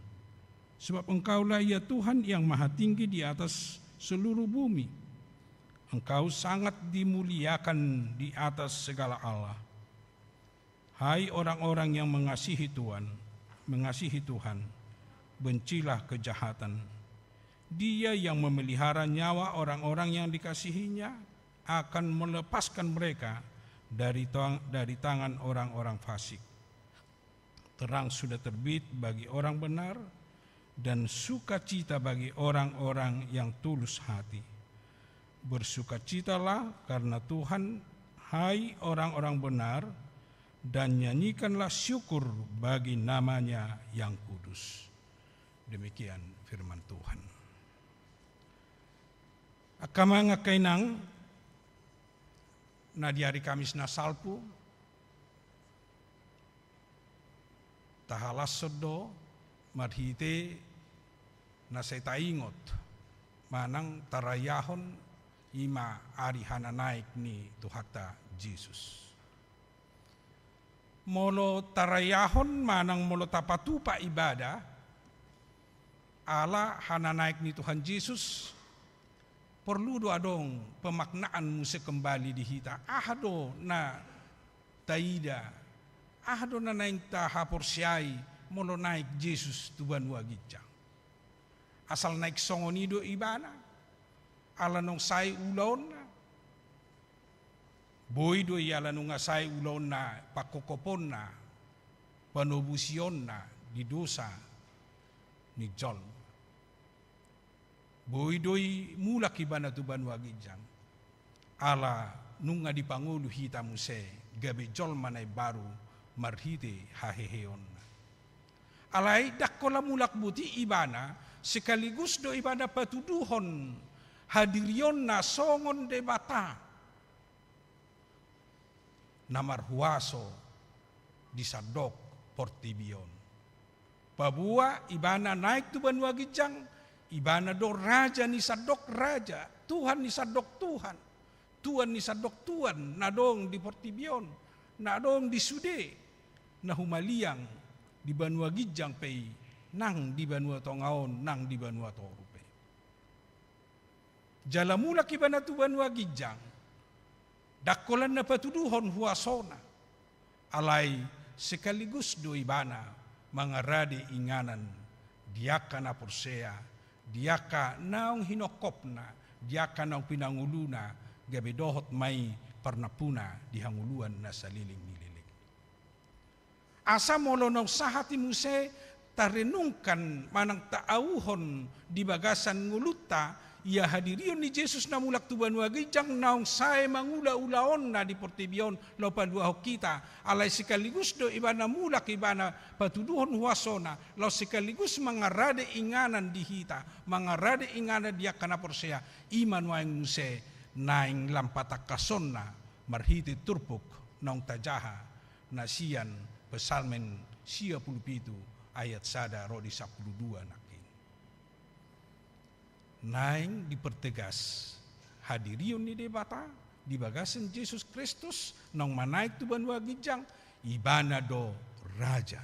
Sebab Engkaulah ya Tuhan yang maha tinggi di atas seluruh bumi. Engkau sangat dimuliakan di atas segala Allah. Hai orang-orang yang mengasihi Tuhan, bencilah kejahatan. Dia yang memelihara nyawa orang-orang yang dikasihinya akan melepaskan mereka dari tangan orang-orang fasik. Terang sudah terbit bagi orang benar, dan sukacita bagi orang-orang yang tulus hati. Bersukacitalah karena Tuhan, hai orang-orang benar, dan nyanyikanlah syukur bagi namanya yang kudus. Demikian firman Tuhan. Akamanga kainang na di hari Kamis na salpu tahalasod marhite na say taingot manang tarayahon ima ari hananaik ni Tuhata Jesus. Molo tarayahon manang molo tapatupa ibadah ala hananaik ni Tuhan Yesus perlu do adong pemaknaan musa kembali di hita. Ahado na taida, ahado na naing tahapor siyay molo naik Yesus tuban wagitjang. Asal naik songonido ibana, ala nung say ulaon na. Boy do ala nung say ulaon na, pakokopon na, panubusion na, di dosa, ni John. Boy doy mulak ibana tuban wagitjang. Ala nunga di Pangulo hita muse, gabi John manay baru marhite haheheon na. Alay dakkola mulak buti ibana, sekaligus do ibada patuduhon hadirion na songon debata na marhuaso di sadok portibion. Pabua ibana naik tuban wagitjang, ibana do raja ni sadok raja, Tuhan ni sadok Tuhan, Tuhan ni sadok Tuhan, nadong di portibion, nadong di sude, na humaliang di banua gijang pei, nang di banua tongaon, nang di banua torupe. Jalamula kibana tu banua gijang, dakolan na patuduhon huasona, alay sekaligus do ibana mangaradi inganan, diaka na porsea, diaka naong hinokop na, diaka naong pinanguluna, gabi dohot may parnapuna di hanguluan na saliling nililig. Asa molo nang sahati muse tarenungkan manang taauhon di bagasan nguluta, ia hadirion ni Jesus na mulak tuban wagijang naong sae mangula-ulaon na di portibion lopan dua kita, alay sekaligus do ibana mulak ibana patuduhon huasona, law sekaligus mangarade inganan di hita, mangarade inganan dia kana porsea, iman waing muse naing lampatakason na marhiti turpuk naong tajaha na siyan pesalmen 57 ayat sada rodi 12 nakin. Naing dipertegas hadirion ni debata di bagasan Yesus Kristus nang manaik tuban wagijang ibana do raja.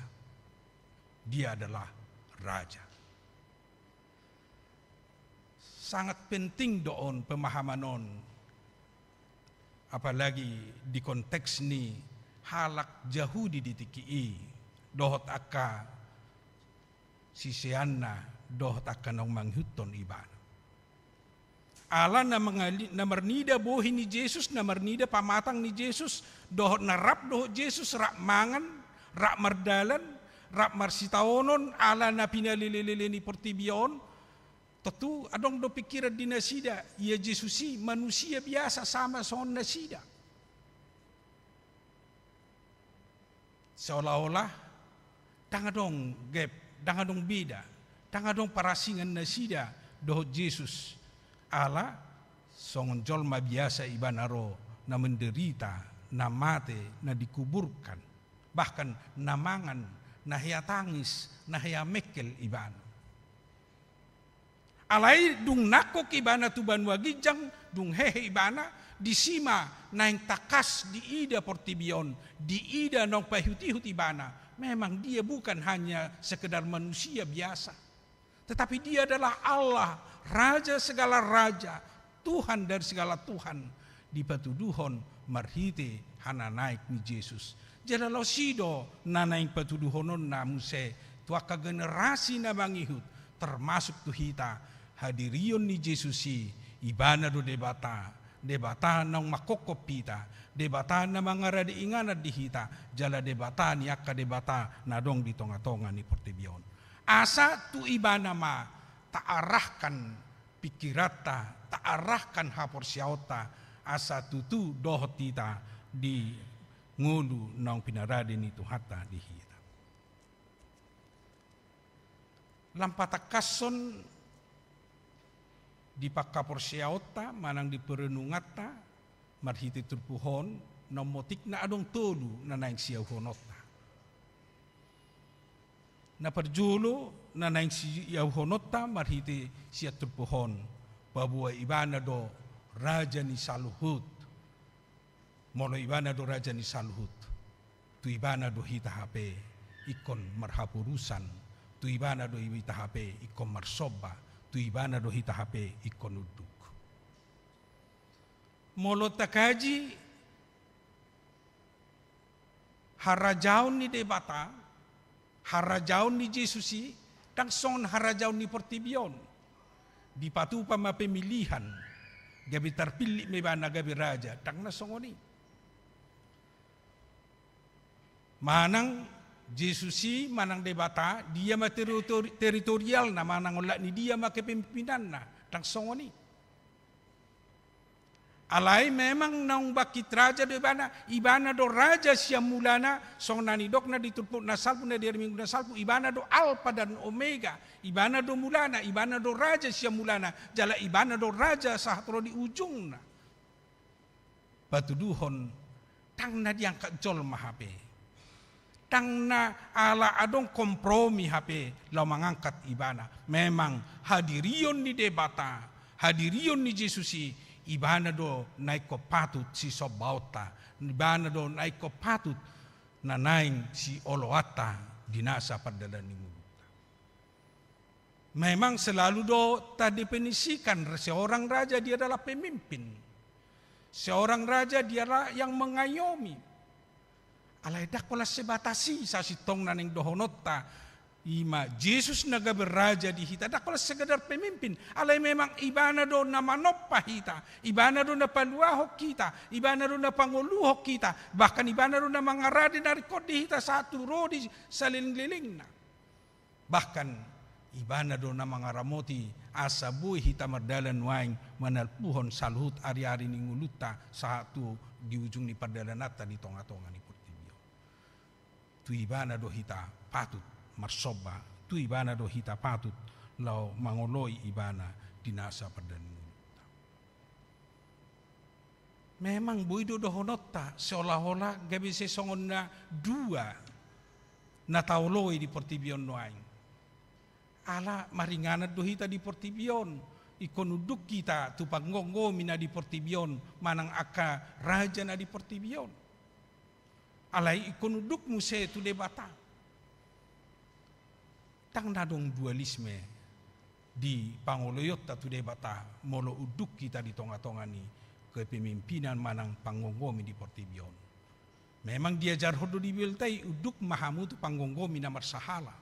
Dia adalah raja. Sangat penting doon pemahamanon, apalagi di konteks ni halak Yahudi di TKI dohot akka sisianna dohot akka nang manghuton ibana. Ala na mernida bohi ni Jesus, na mernida pamatang ni Jesus, dohot narap dohot Jesus rak mangan, rak mardalan, rak marsitaonon, ala na pinalililili ni portibion. Tentu adong do pikiran di nasida, ia Jesusi manusia biasa sama son nasida. Seolah-olah tangadong gap, tangadong beda, tangadong parasingan nasida dohot Jesus. Ala songon jolma biasa ibanaro na menderita, na mate, na dikuburkan, bahkan na mangan, na hia tangis, na hia mekel ibana. Alay dung nakok ibana tuban wagijang, dung hehe ibana, disima naing takas di ida portibion, di ida nong pahutihut ibana. Memang dia bukan hanya sekedar manusia biasa, tetapi dia adalah Allah, Raja segala raja, Tuhan dari segala Tuhan, di patuduhon marhite hana naik ni Jesus. Jadi lo sido na naik patuduhonon na muse tuaka generasi na bangihut, termasuk tuhita hadirion ni Jesusi ibana do debata, debata nang makokopita, debata na mangaradi inganad dihita, jala debata ni akka debata na dong di tonga-tonga ni portibion. Asa tu ibana ma taarahkan pikirata, taarahkan hapor siauta, asa tutu dohot tita di ngulu nang pinaradi ni Tuhata di hita. Lampatakason di pakkaporsiaota manang di perenungata marhiti turpuhon nomotik na adong tolu na naing siyauhonota. Na perjulo na naing siyauhonota marhiti siya turpuhon babuwa ibana do raja ni Saluhut. Molo ibana do raja ni Saluhut. Tu ibana do hita hape ikon marhapurusan. Tu ibana do hita hape ikon marsoba. Tu ibana do hita hape ikon uduk. Molo takaji harajaun ni debata, harajaun ni Jesusi, tang son harajaun ni Portibion. Di patupa mapemilihan, gabi terpilih mebana gabi raja, tang nasongoni. Manang Jesusi, manang debata, dia ma teritorial na manang ulat ni dia ma kepimpinan na, tang songoni. Alai memang naung bakit raja do ibana do raja siya mulana song nani dok na ditulpuk na salpu na dari minggu na salpu ibana do alfa dan omega ibana do mulana ibana do raja siya mulana jala ibana do raja sahatro di ujung na batuduhon tang na diangkat jol mahape tang na ala adong kompromi hape lau mangangkat ibana memang hadirion ni debata hadirion ni Jesusi ibana do naik ko patut si sobauta, ibana do naik ko patut na naing si oloata dinasa padalan ni muluta. Memang selalu do terdefinisikan seorang raja dia adalah pemimpin, seorang raja dia adalah yang mengayomi. Alai dak pola sebatasi sa sitong naning dohonota. Ima Yesus naga beraja di hita dak kalau sekedar pemimpin alai memang ibana do na manoppa hita ibana do na paluahok kita ibana do na panguluhok kita bahkan ibana do na mangaradi dari kodi hita satu rodi saling-liling na bahkan ibana do na mangaramoti asabuy hita mardalan waing manalpuhon Saluhut ari-ari ni nguluta satu di ujung ni pardalanata di tonga-tonga ni Portibio tu ibana do hita patut marsoba tu ibana do hita patut lau mangoloi ibana dinasa padalan memang buido dohonota seolah-olah gabi sesongon na dua na tauloi di Portibion noaing ala maringanat do hita di Portibion ikonuduk kita tu panggonggo mina di Portibion manang aka raja na di Portibion alai ikonuduk muse tu debata tang nadong dualisme di pangoloyot tatu debata molo uduk kita di tonga-tonga ni kepemimpinan manang panggonggomi di Portibion. Memang dia jarhodo di biltai uduk mahamu tu panggonggomi na marsahala.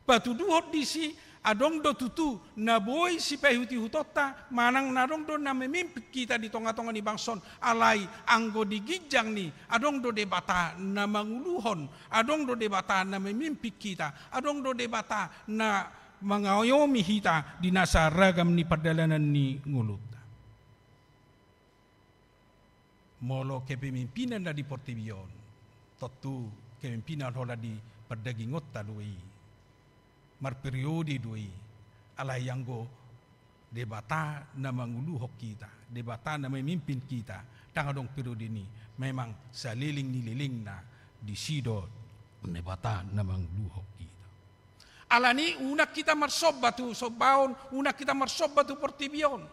Batu duhot di si adong do tutu na boy si pahuti hutota manang nadong do na memimpin kita di tonga-tonga ni bangson alai anggo di gijang ni adong do debata na manguluhon adong do debata na memimpin kita adong do debata na mangayomi hita di nasa ragam ni perdalanan ni ngulut molo kepemimpinan na di Portibion tentu kepemimpinan hola di perdagingot talui marperiode doi alai yanggo debata na manguluhok kita debata na memimpin kita tangadong periode ini memang saliling nililing na disido debata na manguluhok kita alani unak kita marsoba tu sobaon unak kita marsoba tu Portibion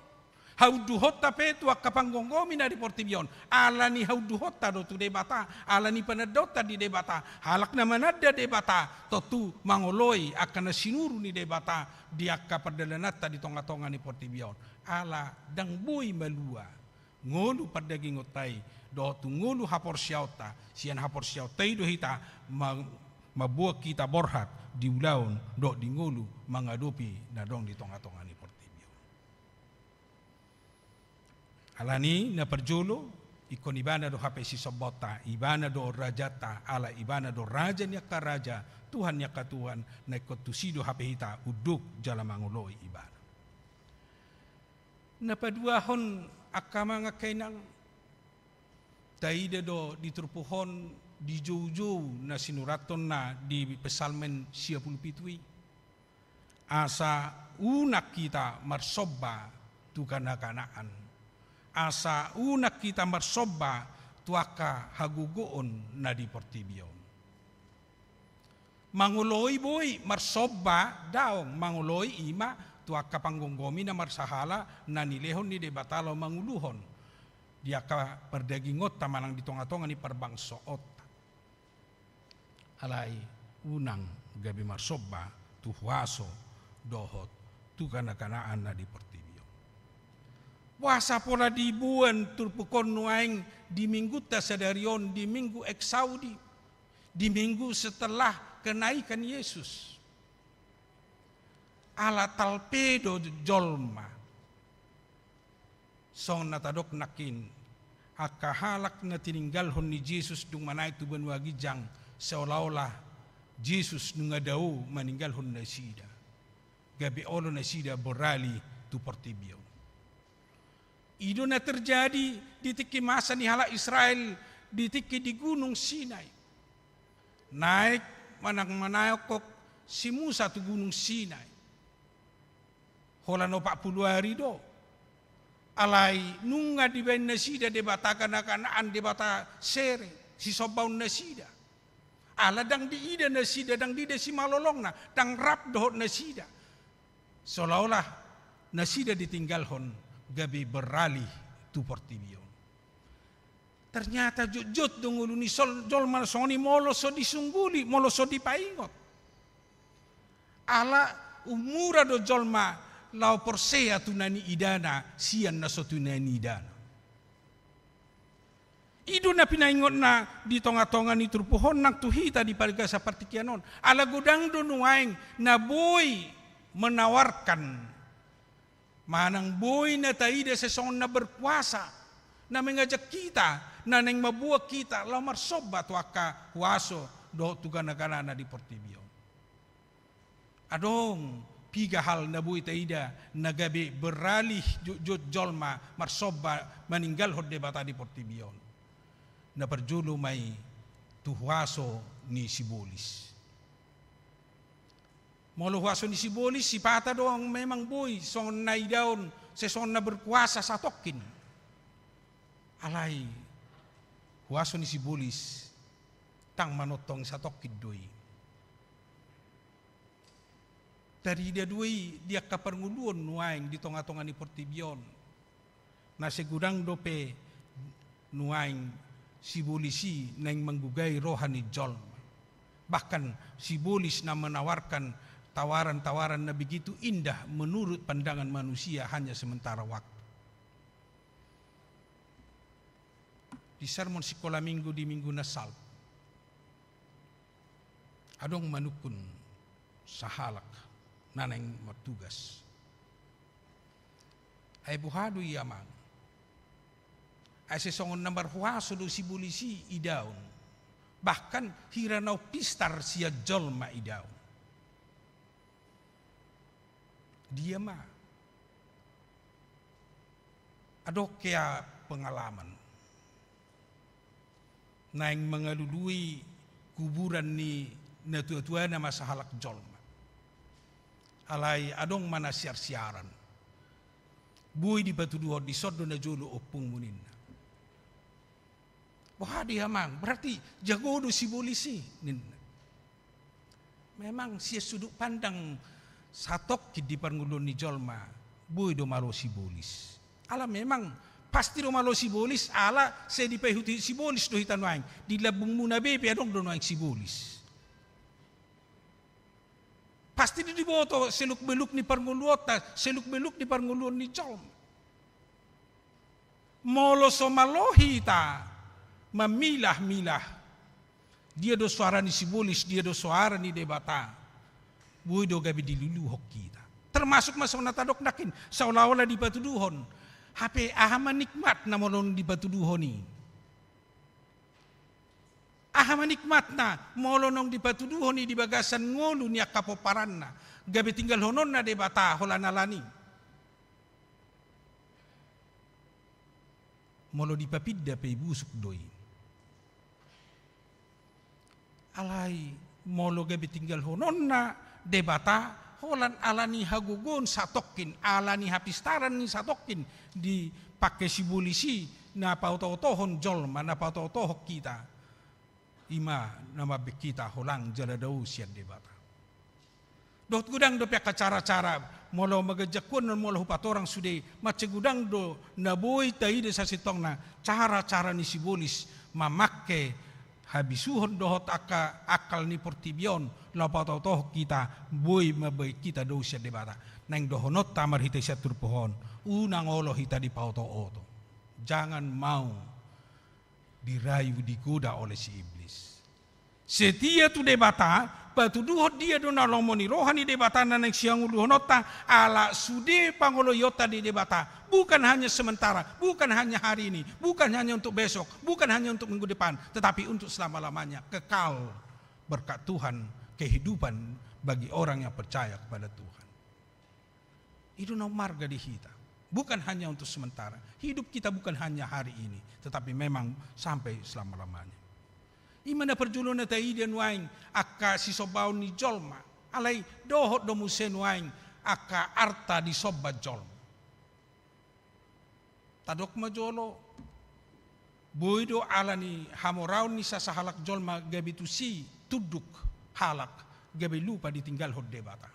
hauduhot tape tu akapanggonggomi na di Portibion alani hauduhot ta do tu debata alani panadota di debata halak naman ada debata totu mangoloi akan sinuru ni debata di akka perdalanata di tonga-tonga ni Portibion ala dang boy malua ngolu perdagingotai do tu ngolu haporsiauta sian haporsiautai do hita mabuak kita borhat di ulaun do di ngolu mangadopi na dong di tonga-tonga ni Portibion alani na perjolo ikon ibana do hape si sobota ibana do rajata ala ibana do raja niya ka raja Tuhan niya ka Tuhan na ikot tusido hape hita uduk jala manguloi ibana na paduahon akama nga kainang taida do ditrupuhon di jow-jow na sinuraton na di pesalmen 57 asa unak kita marsoba tu kanak-kanakan, asa unak kita marsoba tuaka hagugoon na di portibion. Manguloy boy marsoba daong manguloy ima tuaka panggonggomi na marsahala na nilehon ni debatalo manguluhon. Dia ka perdagingot tamanang di tonga-tonga ni perbangsoot. Alai unang gabi marsoba tu huaso dohot tu kana-kanaan na di portibio. Puasa pola di buan turpukon nuaing di minggu tasadarion di minggu eksaudi, di minggu setelah kenaikan Yesus. Ala talpedo jolma song natadok nakin akahalak na tininggalhon ni Jesus dung manay tuban wagijang seolah-olah Jesus nungadau maninggalhon na sida. Gabi olo na sida borali tu portibio. Ido na terjadi di tiki masa ni hala Israel di tiki di gunung Sinai. Naik manayokok si Musa tu gunung Sinai. Hola no 40 hari do. Alai nunga di ben na sida debata kana-kanaan debata sere si sobaun na sida. Ala dang di ida na sida dang di si malolong na dang rap dohot na sida. Seolah-olah nasida ditinggalhon gabi beralih tu portibio. Ternyata jujut dong uluni jolma soni moloso disungguli, moloso dipaingot. Ala umura do jolma lau porsea tunani idana sian na so tunani idana. Idu na pinaingot na di tonga-tonga ni turpuhon nak tuhita di parga seperti kianon. Ala gudang do nuaing na boy menawarkan manang boy na taida sesong na berpuasa na mengajak kita na neng mabuak kita lau marsoba tuaka huaso do tugana-gana na di portibio. Adong piga hal na boy taida na gabi beralih jolma marsoba meninggal hod debata di portibio na perjulu may tuhuaso ni Sibolis. Molo huaso ni Sibolis, si pata doang memang boy, son na idaon, seson na berkuasa sa tokin. Alay, huaso ni Sibolis, tang manotong sa tokin doy. Dari dia doy, dia kaparnguluon nuaing di tonga-tonga ni Portibion. Na segurang dope nuaing Sibolisi na yung manggugay rohan ni Jolm. Bahkan Sibolis na menawarkan tawaran-tawaran na begitu indah menurut pandangan manusia hanya sementara waktu. Di sermon sekolah minggu di minggu nasal, adong manukun sahalak naneng matugas. Ay buhado yamang. Ay sesongon nambar huaso do Sibolisi idaon. Bahkan hiranau pistar sia jolma idaon. Dia mah ada kaya pengalaman naing mengalului kuburan ni natua-tua nama sahalak jolma alai adong mana siar-siaran bui di batu dua di sodo na jolo opung muninna. Wah dia mang berarti jago do Sibolisi ninna. Memang sia sudut pandang satok di parngulun ni jolma boy do malo Sibolis. Ala memang pasti do malo Sibolis ala se di pehuti Sibolis do hitan waing di labung muna bebe adong do waing Sibolis. Pasti di boto seluk beluk ni parnguluota seluk beluk ni parngulun ni jolma. Molo so malohita mamilah-milah dia do suara ni Sibolis dia do suara ni debata. Boy do gabi diluluhok kita. Termasuk masuk natadok nakin. Seolah-olah di batu duhon. HP ahama nikmat na molon di batu duhoni. Ahama nikmat na molonong di batu duhoni di bagasan ngolu niya kapoparan na. Gabi tinggal honon na debata holanalani. Molo di papidda pe busuk doi. Alai molo gabi tinggal honon na debata holan alani hagugun satokin, alani hapistaran ni satokin di pakai sibulisi na pautohon jolma na pautoh kita. Ima nama kita holang jaladau sian debata. Dot gudang do peka cara-cara molo magajakun molo hupat orang sude macegudang do naboi taide sa sitong na cara-cara ni sibulis mamakke habisuhon dohot akal ni portibion lapatotoh kita boy mabay kita do siya debata nang dohonot tamar hita siya turpohon unang olo hita di pauto-oto. Jangan mau dirayu digoda oleh si iblis. Setia tu debata patuduhot dia do nalomoni rohani debata nang siang uluhonota ala sude pangoloyota di debata. Bukan hanya sementara, bukan hanya hari ini, bukan hanya untuk besok, bukan hanya untuk minggu depan, tetapi untuk selama-lamanya, kekal berkat Tuhan, kehidupan bagi orang yang percaya kepada Tuhan. Itu marga di kita. Bukan hanya untuk sementara. Hidup kita bukan hanya hari ini, tetapi memang sampai selama-lamanya. Imana perjuluna taidian waing akka sisobaw ni jolma, alay dohot domusen waing akka arta di sobat jolma. Tadok majolo boydo alani hamoraw ni sa sahalak jolma gabi tusi tuduk halak gabi lupa ditinggal hod debata.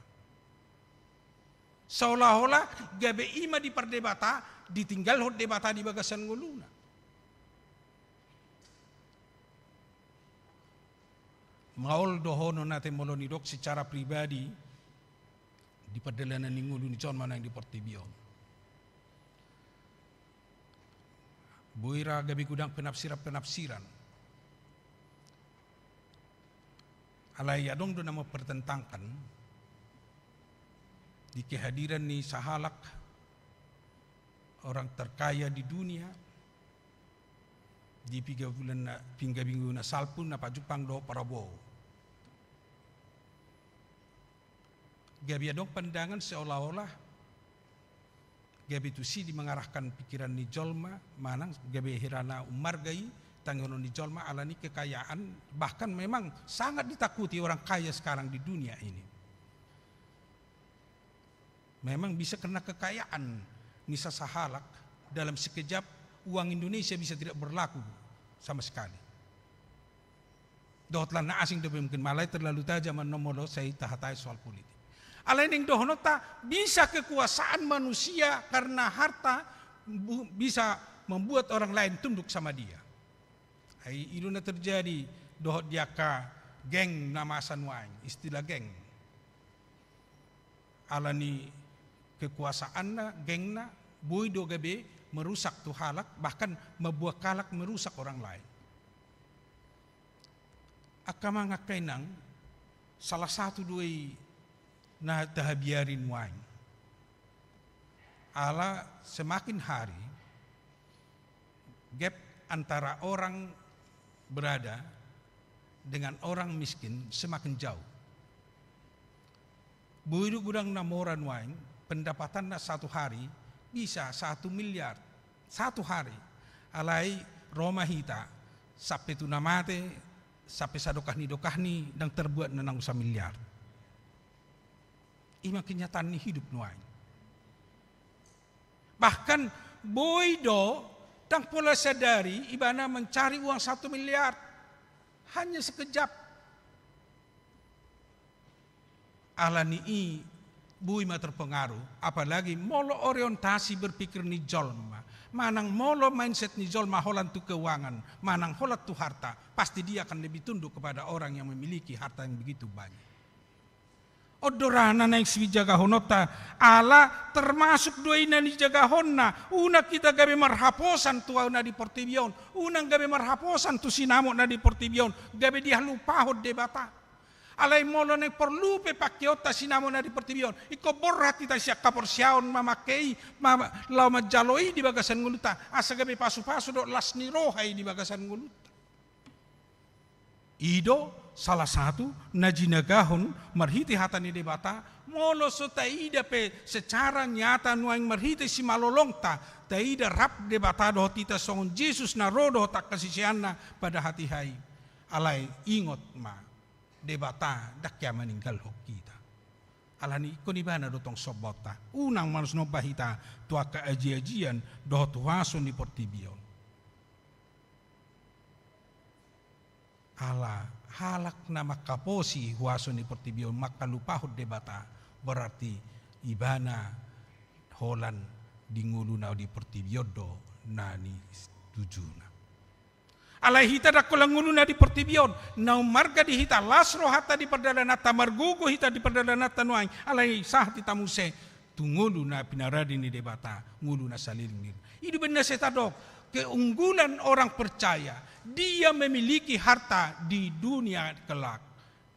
Seolah-olah gabi ima di perdebata ditinggal hod debata di bagasan nguluna. Maol dohono natin molonidok secara pribadi di perdalanan ni ngulu ni jolma nang di Portibion. Buira gabi gudang penafsiran. Alai adong do nama pertentangkan di kehadiran ni sahalak orang terkaya di dunia di pingga minggu na salpun na pajupang do Prabowo. Gabi adong pandangan seolah-olah gabi tu si di mengarahkan pikiran ni jolma manang gabi hirana umargai tanggono ni jolma alani kekayaan bahkan memang sangat ditakuti orang kaya sekarang di dunia ini. Memang bisa kena kekayaan nisa sahalak dalam sekejap uang Indonesia bisa tidak berlaku sama sekali. Dohotlah na asing dobe mungkin malai terlalu tajam nomolo saya tahatai soal politik. Alaining dohonota bisa kekuasaan manusia karena harta bisa membuat orang lain tunduk sama dia. Itu na terjadi dohot diaka geng nama sanwain istilah geng. Alani kekuasaan na geng na boydo gabe merusak tu halak bahkan membuat kalak merusak orang lain. Akama ngakainang salah satu dua na tahabiarin wain. Ala semakin hari gap antara orang berada dengan orang miskin semakin jauh. Buidu gudang namoran wain pendapatan satu hari bisa 1 miliar satu hari. Alai Roma hita sampai tu namate sampai sadokah ni dan terbuat nanang 1 miliar. Ima kenyataan ni hidup nuai. Bahkan boydo tang pola sadari ibana mencari uang 1 miliar hanya sekejap. Alani bui ma terpengaruh, apalagi molo orientasi berpikir ni jolma, manang molo mindset ni jolma holan tu keuangan, manang holat tu harta, pasti dia akan lebih tunduk kepada orang yang memiliki harta yang begitu banyak. Odorana naik swijaga honota, ala termasuk dua ina ni jaga honna, una kita gabe marhaposan tu na di Portibion, unang gabe marhaposan tu sinamo na di Portibion, gabe dia lupa hod debata. Alai molo ne perlu pe pakiota sinamo na di Portibion. Iko borrat kita siya kaporsiaon mamakei mama lau majaloi di bagasan nguluta. Asa gabe pasu-pasu do las ni rohai di bagasan nguluta. Ido salah satu najinagahon marhiti hatani debata molo so taida pe secara nyata nuang marhiti si malolongta taida rap debata do tita songon Jesus na rodo tak kasisianna pada hati hai. Alai ingot ma debata dakya meninggal hok kita. alani ko ni bana dotong sobota unang manus no bahita tua ka aji-ajian do tuaso ni portibion ala halak na makaposi huaso ni portibion makalupahod debata berarti ibana holan di ngulu na di portibion do nani tujuna alai hita dakolang ngulu na di portibion na marga di hita lasro hata di perdalanata margugo hita di perdalanata nuang alai sah tita muse tungulu na pinaradi ni debata ngulu na salilingir itu benar saya tadok keunggulan orang percaya dia memiliki harta di dunia kelak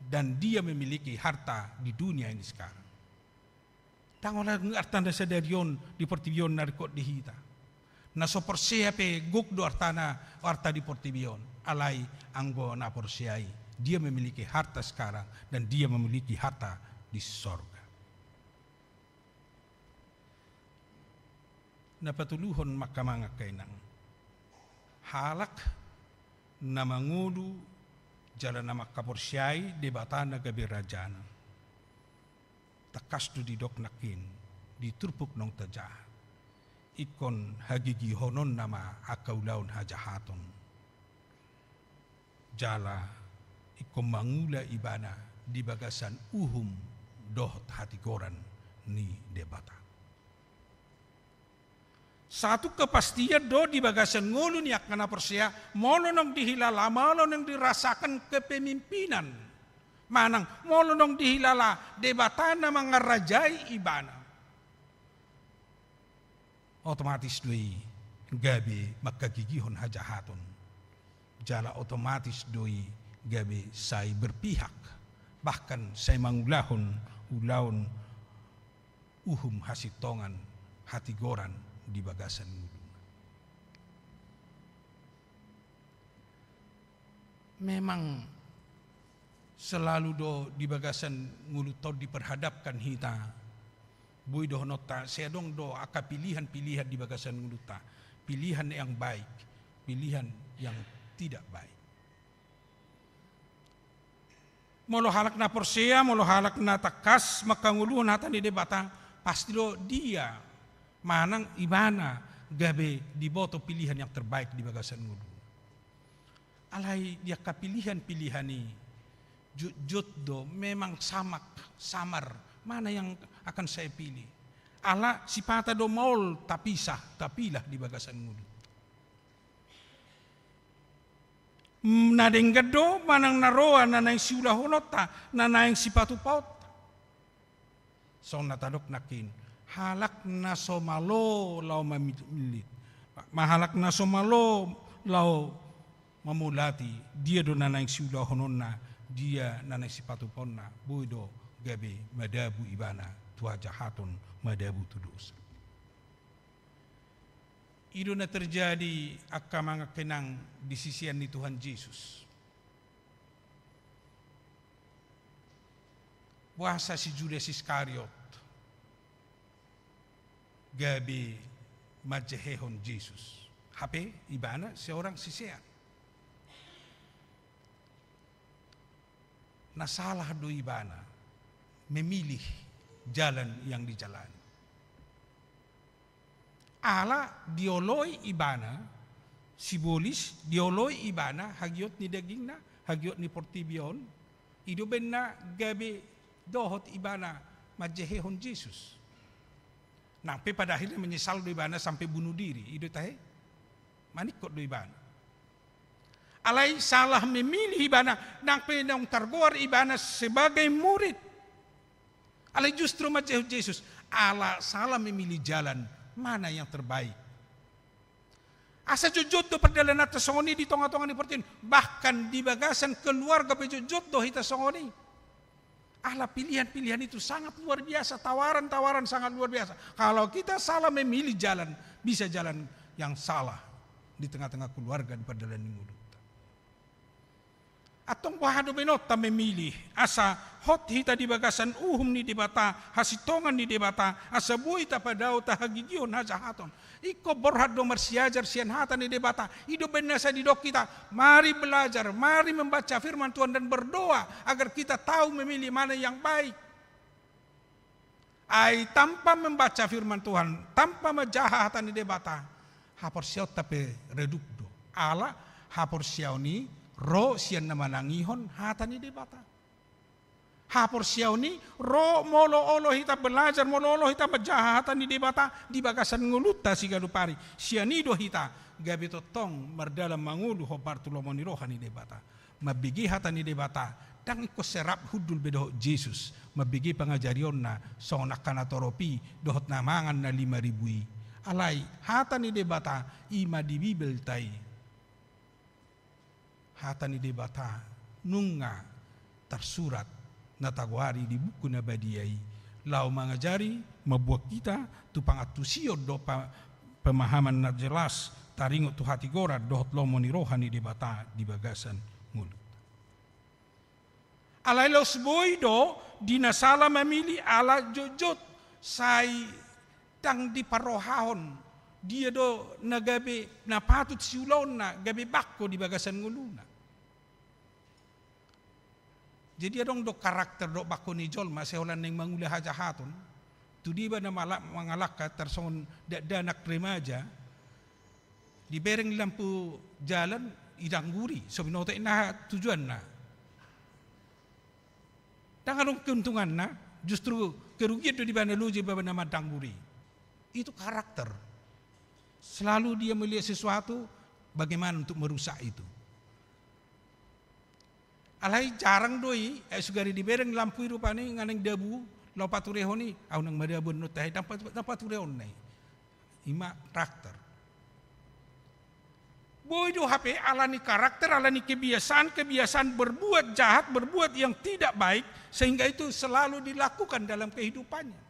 dan dia memiliki harta di dunia ini sekarang tangolah artanda sadarion di portibion narikot di hita na so persea pe guk do artana arta di portibion alai anggo na perseai dia memiliki harta sekarang dan dia memiliki harta di sorga. Na patuluhon makamanga kainang halak na mangulu jalan nama kaporsyai debatana gabirajana takas tu di dok nakin di turpuk nong tajah ikon hagigi honon nama akaulaun hajahaton jala ikon mangula ibana di bagasan uhum doh hati goran ni debata satu kepastian do di bagasan ngulu ni akana persia molo nong dihilala molo nong dirasakan kepemimpinan manang molo nong dihilala debatana mangarajai ibana otomatis doi gabe makagigihon hajahaton jala otomatis doi gabe sai berpihak bahkan sai mangulahon ulaun uhum hasitongan hati goran di bagasan ngulu memang selalu do di bagasan ngulu tau diperhadapkan hita Bui doh nota, saya dong do aka pilihan-pilihan di bagasan nguluta. Pilihan yang baik, pilihan yang tidak baik. Molo halak na persea, molo halak na takas, maka nguluhan hata di debata, pasti do dia manang ibana gabe di boto pilihan yang terbaik di bagasan ngulu. Alai dia kapilihan-pilihan ni jut do memang samar mana yang akan saya pilih. Ala sipata do maul tapisah, tapilah di bagasan ngulu. Nadeng gado manang naroa nanay siulah honota, nanay sipatu paut. So natadok nakin, halak na somalo lau mamilit. Mahalak na somalo lau mamulati. Dia do nanay siulah honona, dia nanay sipatu ponna, buido gabe madabu ibana tua jahatun madabu tudus. Itu na terjadi akamanga kenang di sisian ni Tuhan Yesus. Puasa si Judas Iskariot gabe majehehon Yesus. Hape ibana seorang sisian. Nasalah do ibana memilih jalan yang dijalani. Ala dioloi ibana, simbolis dioloi ibana, hagiot ni dagingna, hagiot ni portibion, idubenna gabe dohot ibana majehehon Yesus. Nampe pada akhirnya menyesal do ibana sampai bunuh diri, itu tahe manikot do ibana. Alai salah memilih ibana, nampe nang targoar ibana sebagai murid. Alai justru macam Yesus, ala salah memilih jalan mana yang terbaik. Asa jujut do perjalanan tasongoni di tongah-tongah di portin, bahkan di bagasan keluarga pejujut do hita songoni. Ala pilihan-pilihan itu sangat luar biasa, tawaran-tawaran sangat luar biasa. Kalau kita salah memilih jalan, bisa jalan yang salah di tengah-tengah keluarga di perjalanan mulut. Atong wahado benota memilih asa hot hita di bagasan uhum ni debata hasitongan ni debata asa bui tapadao tahagigion hajahaton iko borhado marsiajar sian hata ni debata ido benasa di dok kita mari belajar mari membaca firman Tuhan dan berdoa agar kita tahu memilih mana yang baik. Ai tanpa membaca firman Tuhan, tanpa majahatan di debata, hapor siau tapi redup do. Ala hapor siau ni ro sian nama nangihon hatan di debata. Hapor siau ni ro molo olo hita belajar molo olo hita majahatan di debata di bagasan nguluta si gadupari. Sianido hita gabi totong mardalam mangulu hobar tulomoni rohani debata. Mabigi hatan di debata. Dang iko serap hudul bedoh Jesus mabigi pangajarion na sonak kanatoropi dohot namangan na 5,000 alai hata ni debata ima di Bibel tai hata ni debata nunga tersurat na tagwari di buku na badiai lau mangajari mabuat kita tu pangatusio do pemahaman na jelas taringo tu hati gora dohot lomoni rohani debata di bagasan mulut. Alai los boido dinasala memilih ala jojot sai tang di parohahon dia do nagabe na patut siulon na gabe bakko di bagasan nguluna. Jadi adong do karakter do bakko ni jol maseholan neng mangula hajahaton tu diba na malak mangalaka terson danak remaja di bereng lampu jalan idang guri so binote na tujuan na. Dan anong keuntungan na justru kerugian itu di mana luji baba nama dangguri. Itu karakter. Selalu dia melihat sesuatu bagaimana untuk merusak itu. Alai jarang doi sugari di bereng lampu rupane nganeng debu lau paturehon ni au nang madabun no tahi dapat paturehon nai. Ima karakter. Bodoh HP alani karakter, alani kebiasaan berbuat jahat, berbuat yang tidak baik, sehingga itu selalu dilakukan dalam kehidupannya.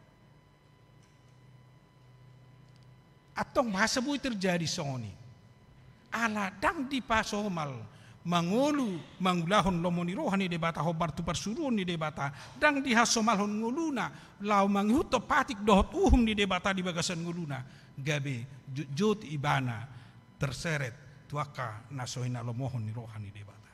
Atong bahasa bui terjadi songoni. Ala dang di pasomal, mangulu, mangulahon lomoni rohani debata, hobar tu persuruan di debata, dang di hasomalhon nguluna, lau manghuto patik dohot di debata di bagasan nguluna, gabe jut ibana terseret. Tuaka nasohina lomohon ni rohani debata.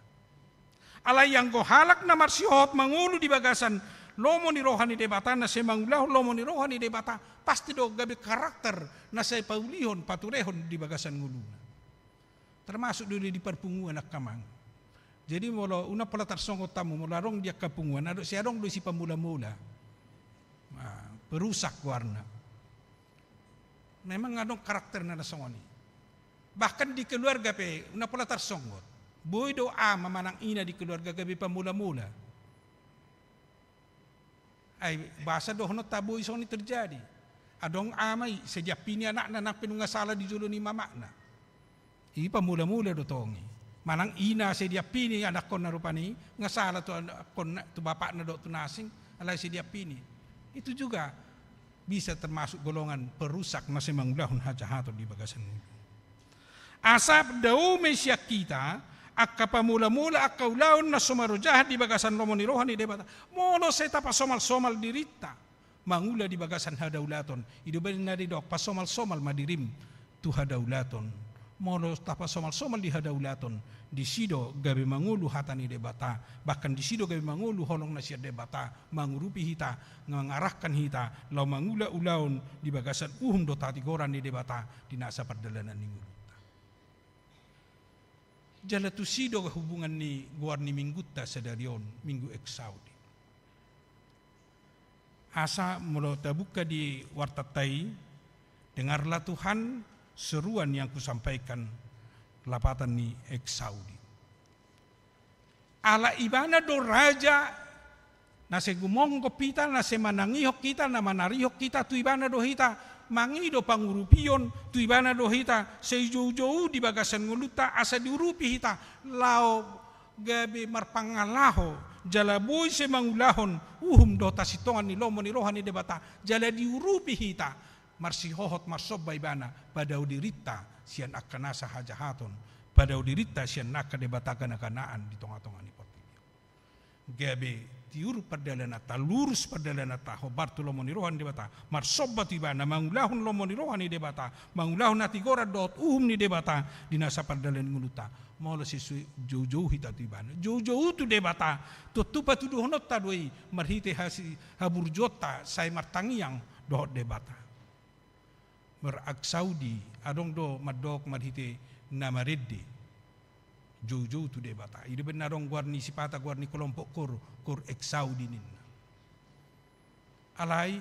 Alai yang gohalak na marsihot mangulu di bagasan lomo ni rohani debata na saya mangulah lomo ni rohani debata pasti do gabe karakter na saya paulihon paturehon di bagasan nguluna. Termasuk dulu di perpunguan nak kamang. Jadi molo una pala tersonggot tamu molarong dia kepunguan ado siarong do si pamula-mula. Perusak warna. Memang adong karakter na nasongoni. Bahkan di keluarga pe, una pula tersonggot. Boy doa mamanang ina di keluarga gabi pamula-mula. Ay bahasa doh no taboy soni terjadi. Adong amay sejak pini anak na pinunga sala di julo ni mamakna. I pamula-mula do tongi. Manang ina sejak pini anak kon na rupani ngasala tu kon tu bapak na do tu nasing alay sejak pini. Itu juga bisa termasuk golongan perusak masih mangulahun hajahaton di bagasan. Asap daw mesya kita akka pamula-mula akka ulaon na sumarujahat di bagasan lomoni rohani debata mono seta pasomal-somal dirita mangula di bagasan hadaulaton idu ben na didok pasomal-somal madirim tu hadaulaton mono tapa somal-somal di hadaulaton di sido gabe mangulu hatani debata bahkan di sido gabe mangulu holong na siya debata mangurupi hita ngangarahkan hita lau mangula ulaon di bagasan do tatigoran di debata di nasa perdalanan ni jala tu sido hubungan ni guarni minggutta sedarion minggu eksaudi. Asa mula tabuka di wartatai dengarlah Tuhan seruan yang kusampaikan lapatan ni eksaudi. Ala ibana do raja nase gumonggo pita nase manangihok kita na manarihok kita tu ibana do hita mangido pangurupion tu ibana do hita sejauh-jauh di bagasan nguluta asa diurupi hita lao gabe marpangalaho jala boy se mangulahon do tasitongan ni lomo ni rohani debata jala diurupi hita marsihohot marsobba ibana pada udirita sian akanasa hajahaton pada udirita sian naka debata kana-kanaan di tonga-tonga ni portilio gabe tiur perdalanata lurus perdalanata hobartu lomoni rohan debata marsobba tibana mangulahun lomoni rohani debata mangulahun nati gora dot ni debata dinasa perdalan nguluta molo sisui jauh-jauh hita tibana jauh-jauh tu debata tutupa tu dohonot tadoi marhite hasi haburjota sai martangiang dohot debata meraksaudi adong do madok marhite namaredde jauh-jauh tu debata ide benarong guarni sipata guarni kelompok kor eksau dinin alai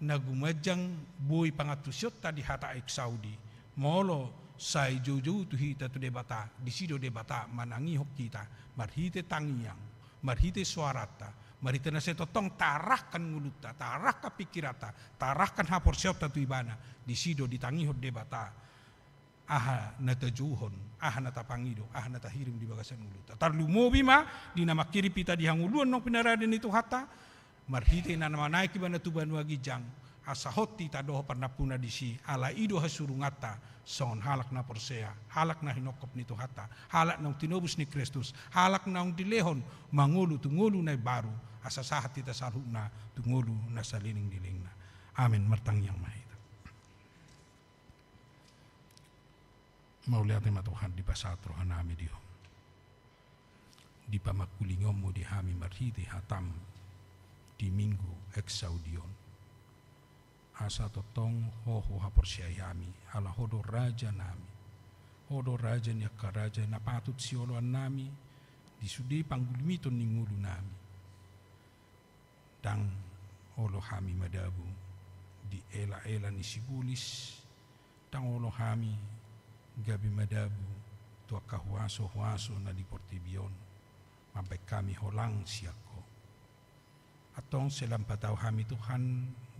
nagumajang boy pangatusyot tadi hata eksau di molo sai jauh-jauh tu hita tu debata di sido debata manangi hok kita marhite tangiang marhite suarata marhite nasetotong tarahkan nguluta tarahkan pikirata tarahkan haporsyot tu ibana di sido ditangi hok debata aha nata juhon, aha nata pangido, aha nata hirim di bagasan ulu. Tarlu mobi ma di nama kiri pita di hanguluan nong pinaraden itu hata marhite na nama naik ibana tuban wagi jang asa hoti tadoh pernapuna di si ala ido hasurungata son halak na porsea halak na hinokop nito hata halak nong tinobus ni Kristus halak nong dilehon mangulu tungulu na baru asa sahat kita sarhuna tungulu na salining dilingna. Amin martang yang mahit. Mauliate ma Tuhan di pasatro hanami dio di pamakulingomu di hami marhiti hatam di minggu eksaudion asa totong hoho haporsyai hami ala hodo raja nami hodo raja ni raja na patut sioloan nami di sudi panggulimiton ningulu nami dang olo hami madabu di ela-ela ni sibulis dang olo hami gabi madabu tua kahuaso na di portibion sampai kami holang siako atong selampatau hami Tuhan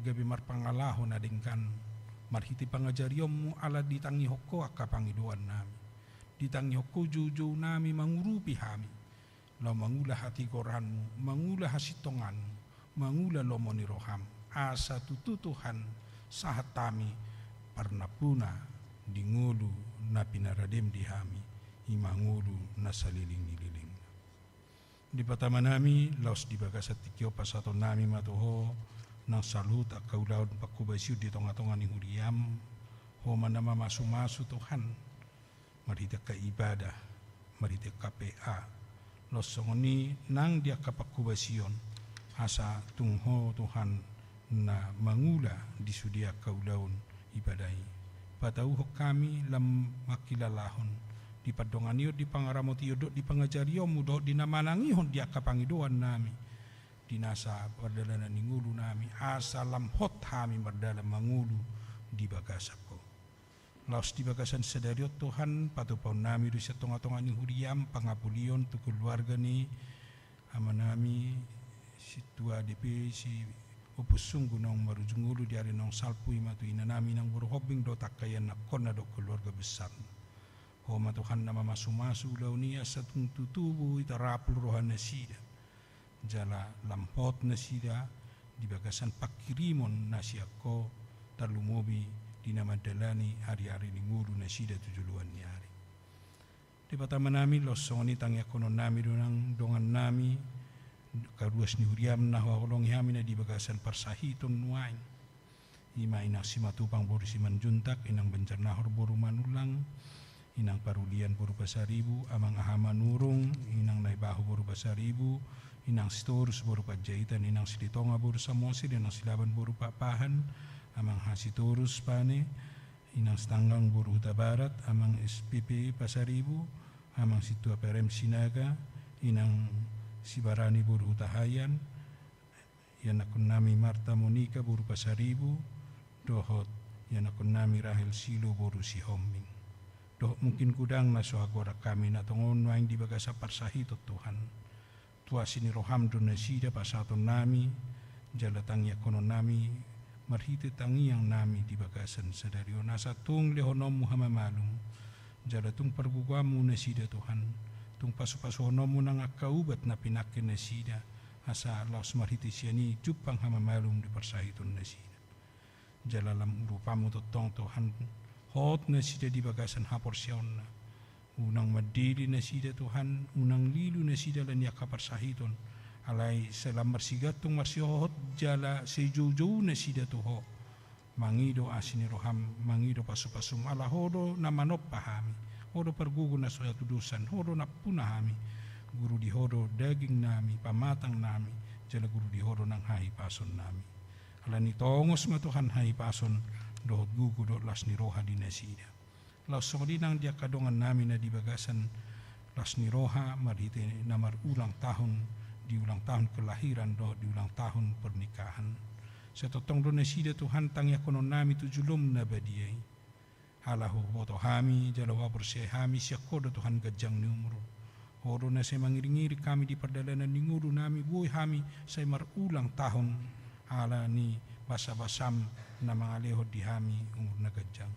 gabi marpangalaho na dingkan marhiti pangajariommu ala ditangi hoko akka pangiduan nami ditangi hoko juju nami mangurupi hami lo mangulah hati koranmu mangulah hasitonganmu mangulah lomoni roham asa tutu Tuhan sahat tami parnapuna di ngulu na pinaradem di hami imangulu na saliling-liling di patama nami laos di bagasat tikyo pasato nami matoho nang salut akaulaud pakubasiu di tonga-tonga ni huriam ho manama masu-masu Tuhan marita ka ibadah marita ka PA los songoni nang dia kapakubasion asa tungho Tuhan na mangula di sudia kaulaun ibadai patauhok kami lam makilalahon di padonganio di pangaramotio do di pangajariom do di namanangihon di akapangidoan nami di nasa perdalanan ningulu nami asa lam hot hami berdalam mangulu di bagasako laos di bagasan sedariot Tuhan patupon nami di setonga-tonga ni huriam pangapulion tu keluarga ni amanami situa DP si opus sungguh nong marujungulu di hari nong salpui matu inanami nang berhobing do takayan nakon na do keluarga besar. Homa Tuhan nama masu-masu launia satung tutubu itarapul rohan nasida. Jala lampot nasida di bagasan pakirimon nasiako tarlumobi di nama dalani hari-hari linguru nasida tujuluan ni hari. Di patama nami losong ni tangi akonon nami dongan nami karuas ni huriam na holong hami na di bagasan parsahiton nuain ima inang simatupang boru siman juntak inang bencernahor boru manulang inang parulian boru pasaribu amang ahama nurung inang naibahu boru pasaribu inang storus boru pajahitan inang silitonga boru samosir inang silaban boru papahan amang hasitorus pane inang stanggang boru huta barat amang SPP pasaribu amang situa perem sinaga inang Sibarani buru utahayan, yan akun nami Marta Monica buru pasaribu, dohot yan akun nami Rahel Silo buru si Homing. Dohot mungkin kudang na agora kami na tongon waing di bagasa parsahito Tuhan. Tua sini roham do nasida pasaton nami, jalatangi akonon nami, marhite tangi yang nami di bagasan sadario nasa tung lehonomu hamamalum, jalatung pergugamu nasida Tuhan. Tung pasu-pasuhonomu nang akaubat na pinakin na sida asa laos marhiti siyani jupang hamamalum di parsahiton na sida jalalam urupamu totong Tuhan hot na sida di bagasan haporsyon na unang madili na sida Tuhan unang lilu na sida lan yaka parsahiton alai selam marsigatung marsihohot jala sejauh-jauh na sida tuho mangido asini roham mangido pasu-pasum ala hodo na manop pahami hodo pergugu na suatu dosan hodo na punahami guru di hodo daging nami pamatang nami jala guru di hodo nang hai pason nami ala ni tongos ma Tuhan hai pason dohot gugu do las ni roha di nasida laus sodi nang dia kadongan nami na di bagasan las ni roha marite namar ulang tahun di ulang tahun kelahiran do di ulang tahun pernikahan setotong do nasida Tuhan tang yakonon nami tu julum na badiai halahu boto hami jalawa bersih hami syakodo Tuhan gajang ni umur horo na saya mangiri-ngiri kami di perdalanan ni nguru nami boy hami saya mar ulang tahun ala ni basa-basam na mga lehod di hami umur na gajang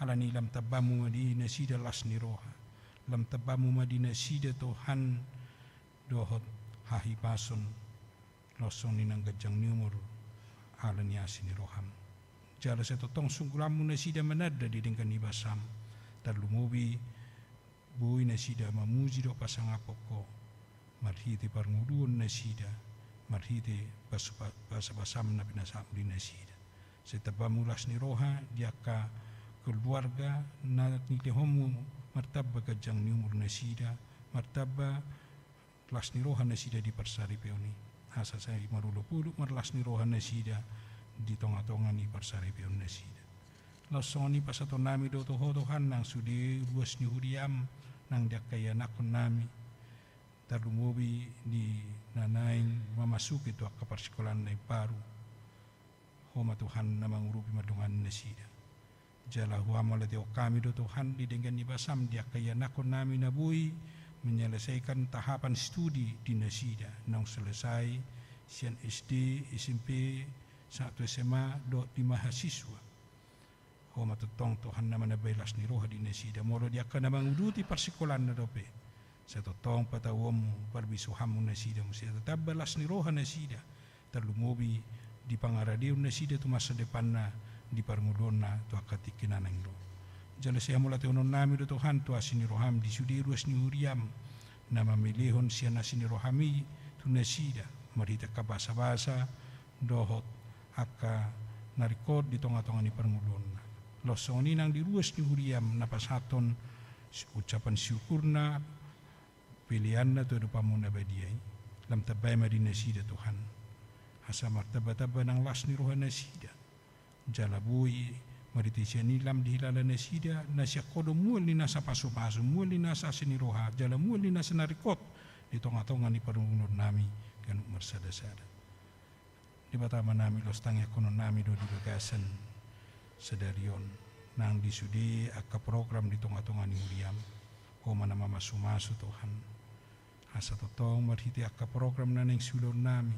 ala ni lam tabamu di nasida las ni roha lam tabamu di nasida Tuhan dohot hahi pason losong ni nang gajang ni umur ala ni asini roham jala setotong sungkulamu nasida manada di dengkan ibasam tarlumubi bui nasida mamuji do pasang apoko marhite parnguduon nasida marhite basam na pinasam di nasida setapamulas ni roha diaka keluarga na nilihomu martaba gajang ni umur nasida martaba las ni roha nasida di persari peoni asa saya marulo pulu marlas ni roha nasida di tonga-tonga ni persari peon nasida lasoni pasato nami do toho Tuhan nang sudi ruas ni huriam nang dakaya nakon nami tarumubi di nanaing mamasuki to ka persikolan na baru homa Tuhan na mangurupi madungan nasida jala huamala teo kami do Tuhan di dengan ibasam dakaya nakon nami na bui menyelesaikan tahapan studi di nasida nang selesai sian SD, SMP, 1 SMA, do di mahasiswa. Homa tutong Tuhan na manabelas ni roha di nasida molo dia kana manguduti persikolan na dope. Sa tutong patawom parbisuham nasida mo siya tabalas ni roha nasida terlumubi di pangaradiw nasida tu masa depan na di parmudon na tu akatikinan ang roh. Jala siya mula teonon nami do Tuhan tu asini roham di sudiruas ni huriam na mamilihon siya na sini rohami tu nasida marita ka basa-basa dohot aka narikod di tonga-tonga ni parmudon na losoni nang di ruas ni huriam na pasaton ucapan syukur na pilihan na tu dupamu na badiay lam tabay madi nasida Tuhan asa martaba-taba ng las ni roha nasida jala bui mariti siya nilam di hilala nasida na siya kodo mual ni nasa paso-paso mual ni nasa siniroha jala mual ni nasa narikot di tonga-tonga ni parunod nami kan marsada-sada di batama nami los tangya kono nami do di bagasan sedarion nang disudi aka program di tonga-tonga ni huriam ko mana mamasu-masu Tuhan asa totong marhiti aka program na neng sulon nami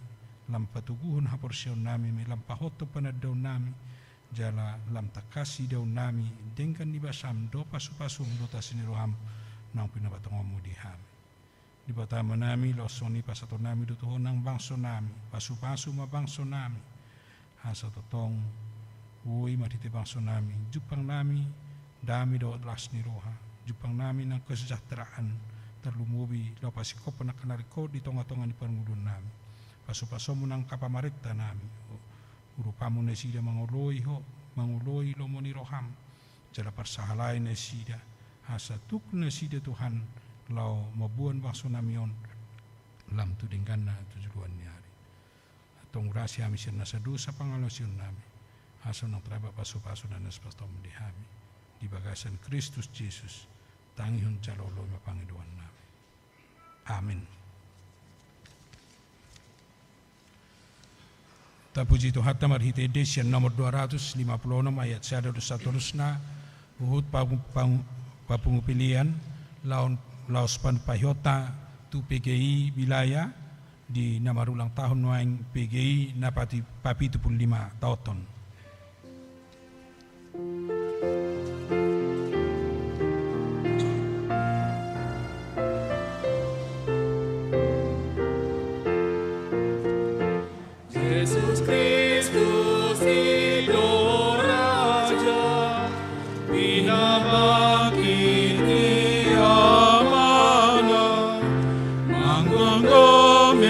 lampatuguhon haporsyon nami may lampahoto panadaw nami jala lam takasi daw nami dengkan ibasam do pasu-pasum do tasiniroham nang pinabatong mo diham di batama nami losoni pasato nami do toho nang bangso nami pasu-pasu mabangso nami asa totong uy marhiti bangso nami jupang nami dami do las ni roha jupang nami ng kesejahteraan terlumubi lo pasiko panakanariko di tonga-tonga ni parmudon nami pasu-paso mo ng kapamarita nami urupamu nasida manguloi ho manguloi lo mo ni roham jala parsahalay nasida hasa tuk nasida Tuhan lau mabuan bangso namion lam tudinggan na tujuan ni hari atong rasi hami siya nasa dosa pangalosyon nami hasa ng traba pasu-paso na naspastom di hami di bagasan Kristus Jesus tangihon calolo mapangiduan nami amin. Tapuji Tuhan marhite edition nomor 256 ayat 1 na uhud papungupilian laos panpahiyota tu PGI Bilaya di namarulang tahun noang PGI na papi 75 tahun. Yesus Kristus Hidup Raja pinabangkit di amanah manggonggong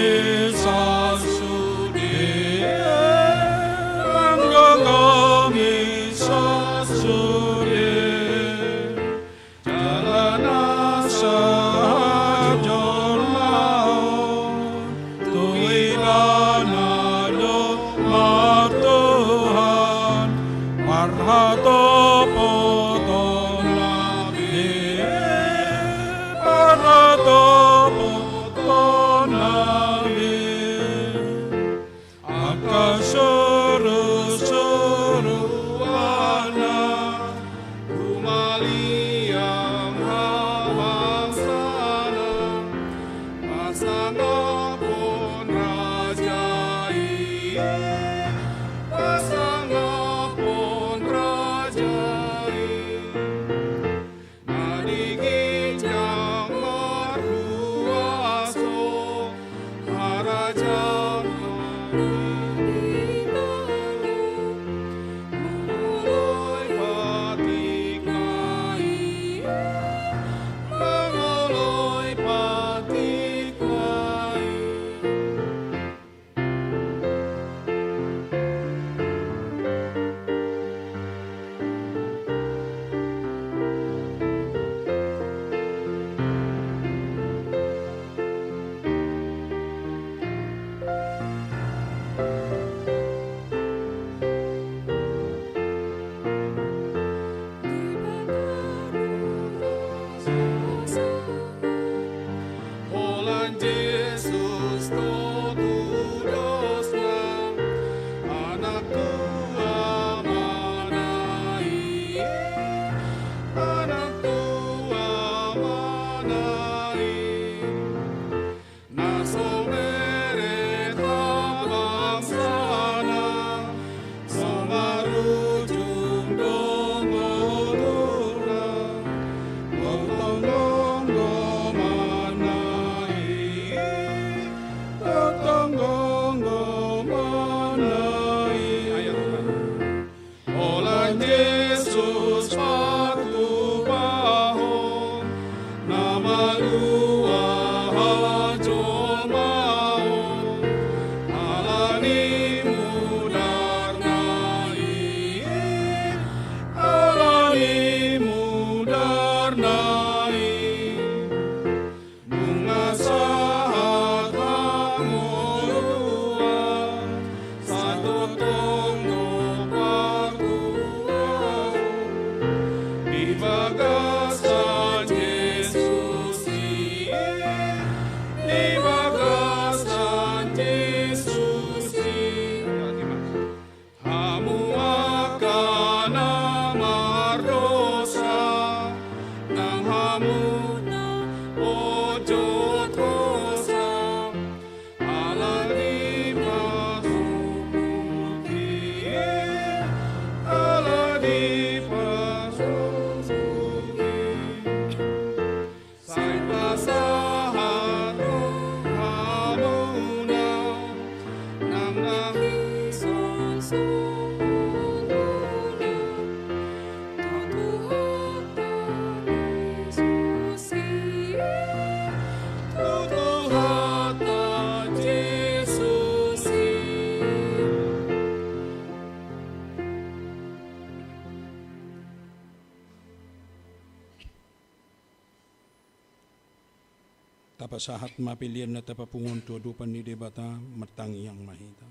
Tapasahat mapilian na tapapungon tuadupan ni debata martangi yang mahita.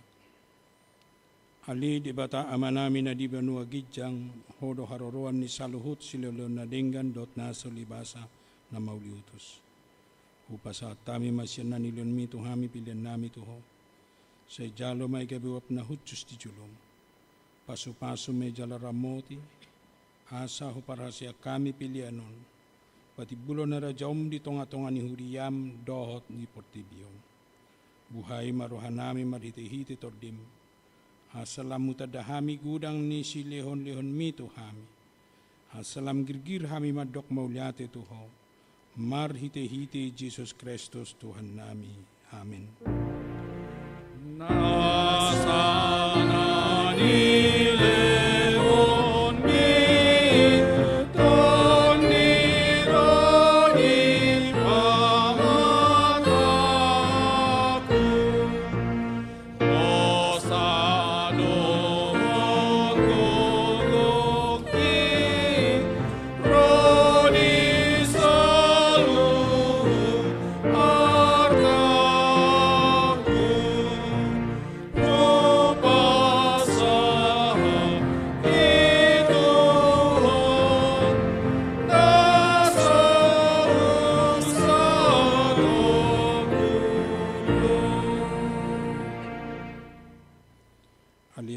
Ali debata ama namin na di banua gijang hodo haroroan ni saluhut silolo na denggan dot naso libasa na mauliutos. Upasa tami masyan na nilon mi tuhami pilian nami tuho. Sa jalo may gabiwap na hutsus di julong. Pasu-pasu may jalaramoti. Asa huparasya kami pilianon. Pati bulo na rajom di tonga-tonga ni huriyam dohot ni portibiyong. Buhay marohanami marhiti-hiti tordim. Hasalam mutadahami gudang ni si lehon-lehon mito hami. Hasalam girgir hami madok mauliate tuho. Marhiti-hiti Jesus Kristus Tuhan nami. Amin. Nasana nile itu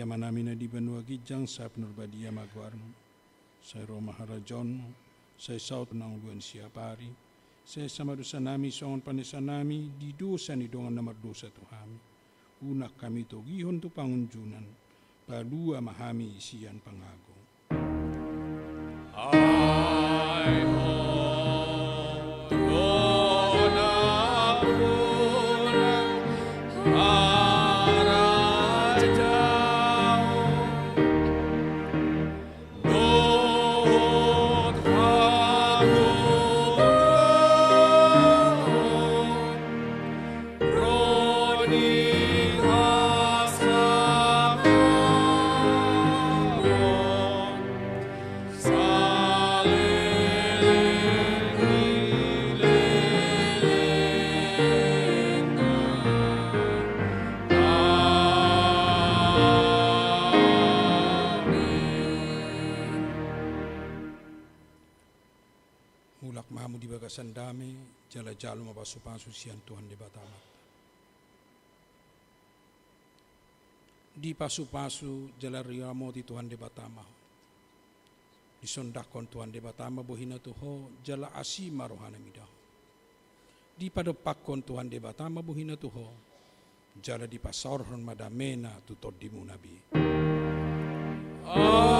Maria manamina di benua gijang sa penurbadia magwarno. Saya Roma harajon, saya saut nang luan siapari. Saya sama dosa nami songon panesa nami di dosa ni dongan nomor dosa Tuhami. Unak kami to gihon tu pangunjunan. Palua mahami isian pangagong. Mulak mamu di bagasan dame, jala jalu mapasu-pasu sian Tuhan di batamat. Di pasu-pasu jala riamo di Tuhan di batama. Di sondakon Tuhan di batama bohina tuho jala asima rohana midaho. Di padopakon Tuhan di batama bohina tuho jala di pasorhon madamena tutod di munabi. Amen.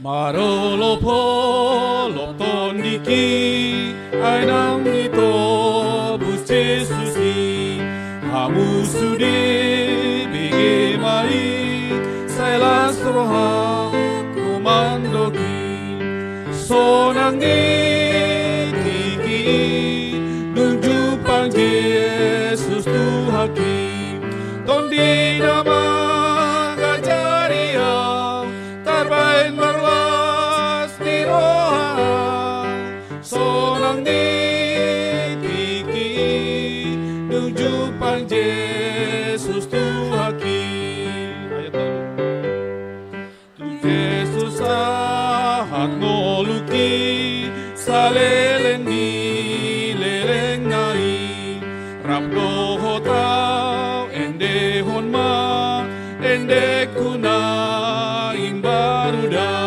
Marolo polo tondiki ainang ito bus Jesusi hamu sude bege mai sailas roha kumandoki sonangi tiki nunjuk pang Yesus Tuhaki tondi nama ngajaria tarbain marlas di roha sonang di tiki nunjuk pang Yesus Tuhaki ayat Jesus ahat ngoluki salelen di leleng nai rabdo hotau ende honma ende kuna imbaruda